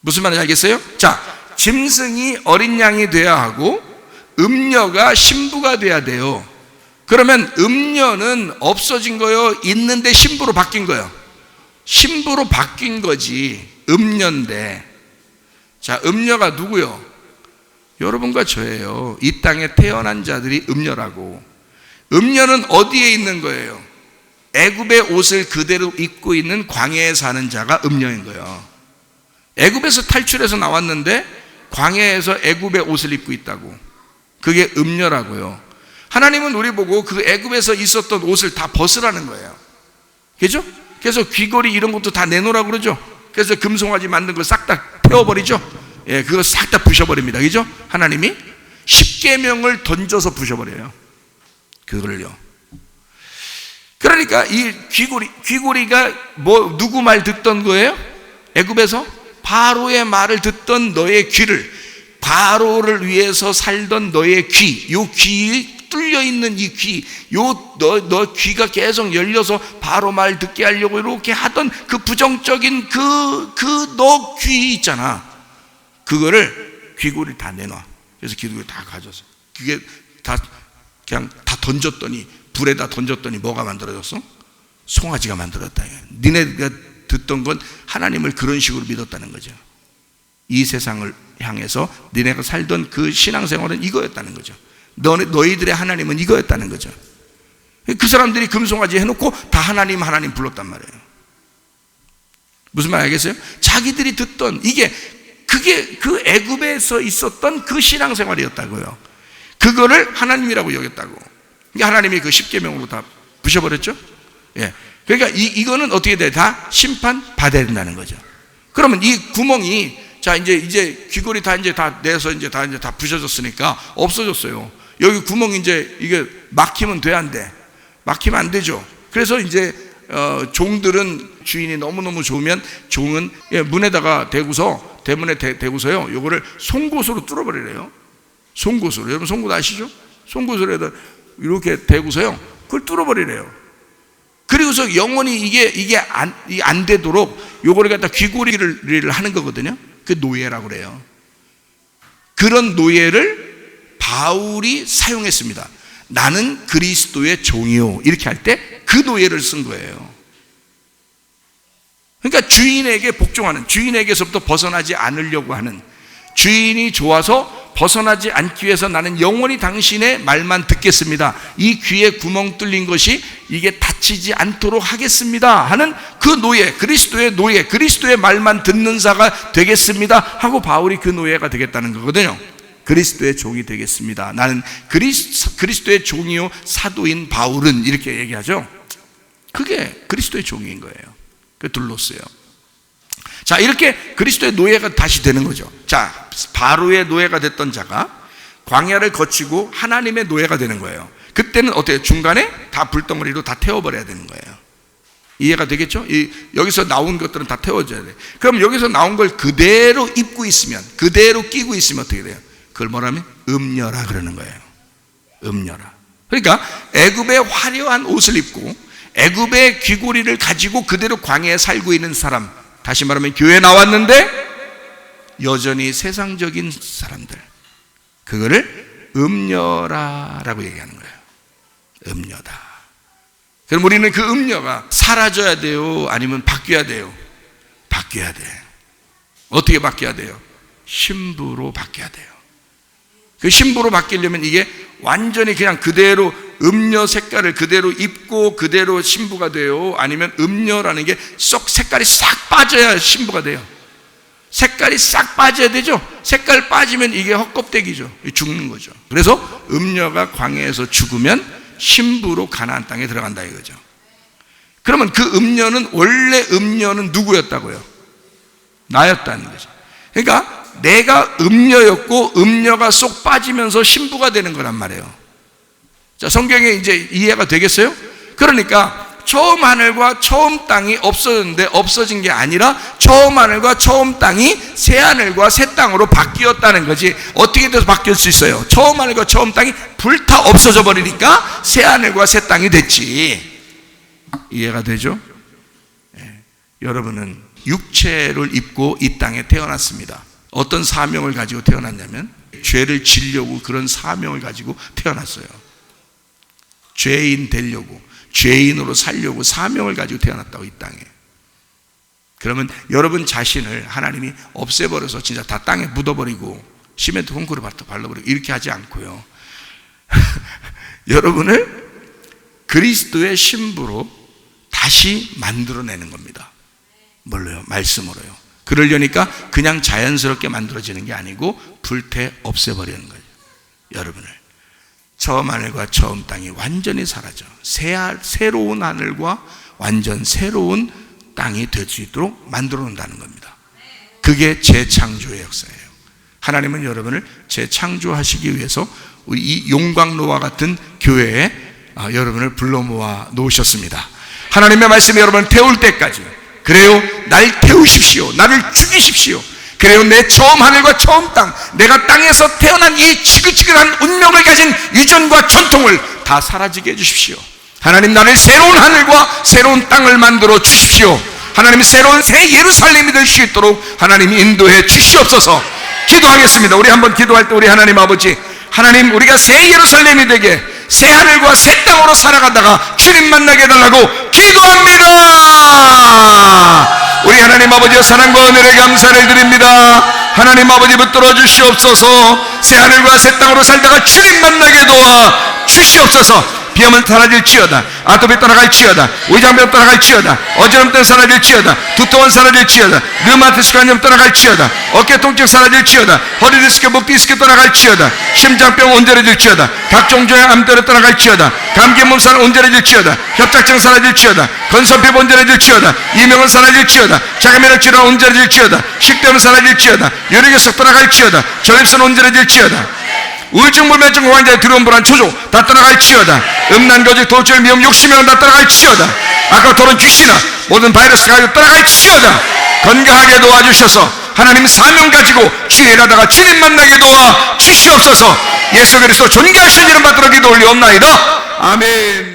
A: 무슨 말인지 알겠어요? 자, 짐승이 어린 양이 돼야 하고 음녀가 신부가 돼야 돼요. 그러면 음녀는 없어진 거요? 있는데 신부로 바뀐 거예요. 신부로 바뀐 거지. 음녀인데. 자, 음녀가 누구요? 여러분과 저예요. 이 땅에 태어난 자들이 음녀라고. 음녀는 어디에 있는 거예요? 애굽의 옷을 그대로 입고 있는 광야에 사는 자가 음녀인 거예요. 애굽에서 탈출해서 나왔는데 광야에서 애굽의 옷을 입고 있다고. 그게 음녀라고요. 하나님은 우리 보고 그 애굽에서 있었던 옷을 다 벗으라는 거예요. 그죠? 그래서 귀걸이 이런 것도 다 내놓으라고 그러죠. 그래서 금송아지 만든 거 싹 다 태워버리죠. 예, 그거 싹 다 부셔버립니다. 그죠? 하나님이 십계명을 던져서 부셔버려요. 그거를요. 그러니까 이 귀고리가 뭐 누구 말 듣던 거예요? 애굽에서 바로의 말을 듣던 너의 귀를, 바로를 위해서 살던 너의 귀, 요 귀 뚫려 있는 이 귀, 요 너 귀가 계속 열려서 바로 말 듣게 하려고 이렇게 하던 그 부정적인 그 너 귀 있잖아. 그거를 귀고리 다 내놔. 그래서 귀고리 다 가져서 그게 다 그냥 다 던졌더니, 불에다 던졌더니 뭐가 만들어졌어? 송아지가 만들었다. 니네가 듣던 건 하나님을 그런 식으로 믿었다는 거죠. 이 세상을 향해서 니네가 살던 그 신앙생활은 이거였다는 거죠. 너희들의 하나님은 이거였다는 거죠. 그 사람들이 금송아지 해놓고 다 하나님 불렀단 말이에요. 무슨 말 알겠어요? 자기들이 듣던 그게 그 애굽에서 있었던 그 신앙생활이었다고요. 그거를 하나님이라고 여겼다고. 그러니까 하나님이 그 십계명으로 다 부셔버렸죠. 예. 그러니까 이거는 어떻게 돼? 다 심판 받아야 된다는 거죠. 그러면 이 구멍이, 자, 이제 귀걸이 다 내서 다 부셔졌으니까 없어졌어요. 여기 구멍이 이제 이게 막히면 돼, 안 돼? 막히면 안 되죠. 그래서 이제 종들은 주인이 너무너무 좋으면 종은 문에다가 대고서, 대문에 대고서요, 요거를 송곳으로 뚫어버리래요. 송곳으로. 여러분 송곳 아시죠? 송곳으로 이렇게 대고서요, 그걸 뚫어버리래요. 그리고서 영원히 이게 안 되도록 요거를 갖다 귀고리를 하는 거거든요. 그 노예라고 그래요. 그런 노예를 바울이 사용했습니다. 나는 그리스도의 종이요, 이렇게 할 때 그 노예를 쓴 거예요. 그러니까 주인에게 복종하는, 주인에게서부터 벗어나지 않으려고 하는, 주인이 좋아서 벗어나지 않기 위해서 나는 영원히 당신의 말만 듣겠습니다, 이 귀에 구멍 뚫린 것이 이게 닫히지 않도록 하겠습니다 하는 그 노예, 그리스도의 노예, 그리스도의 말만 듣는 자가 되겠습니다 하고 바울이 그 노예가 되겠다는 거거든요. 그리스도의 종이 되겠습니다. 나는 그리스도의 종이요 사도인 바울은, 이렇게 얘기하죠. 그게 그리스도의 종인 거예요. 그 둘로스요. 자, 이렇게 그리스도의 노예가 다시 되는 거죠. 자, 바로의 노예가 됐던 자가 광야를 거치고 하나님의 노예가 되는 거예요. 그때는 어때요? 중간에 다 불덩어리로 다 태워버려야 되는 거예요. 이해가 되겠죠? 여기서 나온 것들은 다 태워져야 돼. 그럼 여기서 나온 걸 그대로 입고 있으면, 그대로 끼고 있으면 어떻게 돼요? 그걸 뭐라면? 음녀라 그러는 거예요. 음녀라. 그러니까 애굽의 화려한 옷을 입고 애굽의 귀고리를 가지고 그대로 광야에 살고 있는 사람, 다시 말하면 교회에 나왔는데 여전히 세상적인 사람들, 그거를 음녀라라고 얘기하는 거예요. 음녀다. 그럼 우리는 그 음녀가 사라져야 돼요? 아니면 바뀌어야 돼요? 바뀌어야 돼. 어떻게 바뀌어야 돼요? 신부로 바뀌어야 돼요. 그 신부로 바뀌려면 이게 완전히 그냥 그대로 음녀 색깔을 그대로 입고 그대로 신부가 돼요? 아니면 음녀라는 게 쏙 색깔이 싹 빠져야 신부가 돼요? 색깔이 싹 빠져야 되죠? 색깔 빠지면 이게 헛껍데기죠. 죽는 거죠. 그래서 음녀가 광야에서 죽으면 신부로 가나안 땅에 들어간다 이거죠. 그러면 그 음녀는, 원래 음녀는 누구였다고요? 나였다는 거죠. 그러니까 내가 음녀였고 음녀가 쏙 빠지면서 신부가 되는 거란 말이에요. 자, 성경에 이제 이해가 되겠어요? 그러니까 처음 하늘과 처음 땅이 없어졌는데 없어진 게 아니라 처음 하늘과 처음 땅이 새 하늘과 새 땅으로 바뀌었다는 거지. 어떻게 돼서 바뀔 수 있어요? 처음 하늘과 처음 땅이 불타 없어져 버리니까 새 하늘과 새 땅이 됐지. 이해가 되죠? 네. 여러분은 육체를 입고 이 땅에 태어났습니다. 어떤 사명을 가지고 태어났냐면 죄를 지려고 그런 사명을 가지고 태어났어요. 죄인 되려고, 죄인으로 살려고 사명을 가지고 태어났다고, 이 땅에. 그러면 여러분 자신을 하나님이 없애버려서 진짜 다 땅에 묻어버리고 시멘트 콘크리트 발라버리고 이렇게 하지 않고요. 여러분을 그리스도의 신부로 다시 만들어내는 겁니다. 뭘로요? 말씀으로요. 그러려니까 그냥 자연스럽게 만들어지는 게 아니고 불태 없애버리는 거예요. 여러분을 처음 하늘과 처음 땅이 완전히 사라져 새로운 하늘과 완전 새로운 땅이 될 수 있도록 만들어 놓는다는 겁니다. 그게 재창조의 역사예요. 하나님은 여러분을 재창조하시기 위해서 우리 이 용광로와 같은 교회에 여러분을 불러 모아 놓으셨습니다. 하나님의 말씀이 여러분을 태울 때까지, 그래요, 날 태우십시오. 나를 죽이십시오. 그래요, 내 처음 하늘과 처음 땅, 내가 땅에서 태어난 이 지긋지긋한 운명을 가진 유전과 전통을 다 사라지게 해주십시오. 하나님, 나를 새로운 하늘과 새로운 땅을 만들어 주십시오. 하나님, 새로운 새 예루살렘이 될 수 있도록 하나님이 인도해 주시옵소서. 기도하겠습니다. 우리 한번 기도할 때 우리 하나님 아버지, 하나님, 우리가 새 예루살렘이 되게 새 하늘과 새 땅으로 살아가다가 주님 만나게 해달라고 기도합니다. 우리 하나님 아버지의 사랑과 은혜를 감사를 드립니다. 하나님 아버지, 붙들어 주시옵소서. 새 하늘과 새 땅으로 살다가 주님 만나게 도와 주시옵소서. 비염은 사라질지어다. 아토피 떠나갈지어다. 위장병 떠나갈지어다. 어지럼증 사라질지어다. 두통은 사라질지어다. 류마티스 관염 떠나갈지어다. 어깨 통증 사라질지어다. 허리 디스크, 목 디스크 떠나갈지어다. 심장병 온전해질지어다. 각종 종양 암대로 떠나갈지어다. 감기 몸살 온전해질지어다. 협착증 사라질지어다. 건선피부 온전해질지어다. 이명은 사라질지어다. 자가면역 질환 온전해질지어다. 식도염 사라질지어다. 요리결석 떠나갈지어다. 전립선 온전해질지어다. 우울증, 불면증, 공황장애, 두려움, 불안, 초조 다 떠나갈지어다. 음란, 거짓, 도출, 미움, 욕심이란 다 떠나갈지어다. 아까 토론, 귀신아, 모든 바이러스 가지고 떠나갈지어다. 건강하게 도와주셔서 하나님 사명 가지고 주의 일하다가 주님 만나게 도와 주시옵소서. 예수 그리스도 존귀하신 이름 받들어 기도 올리옵나이다. 아멘.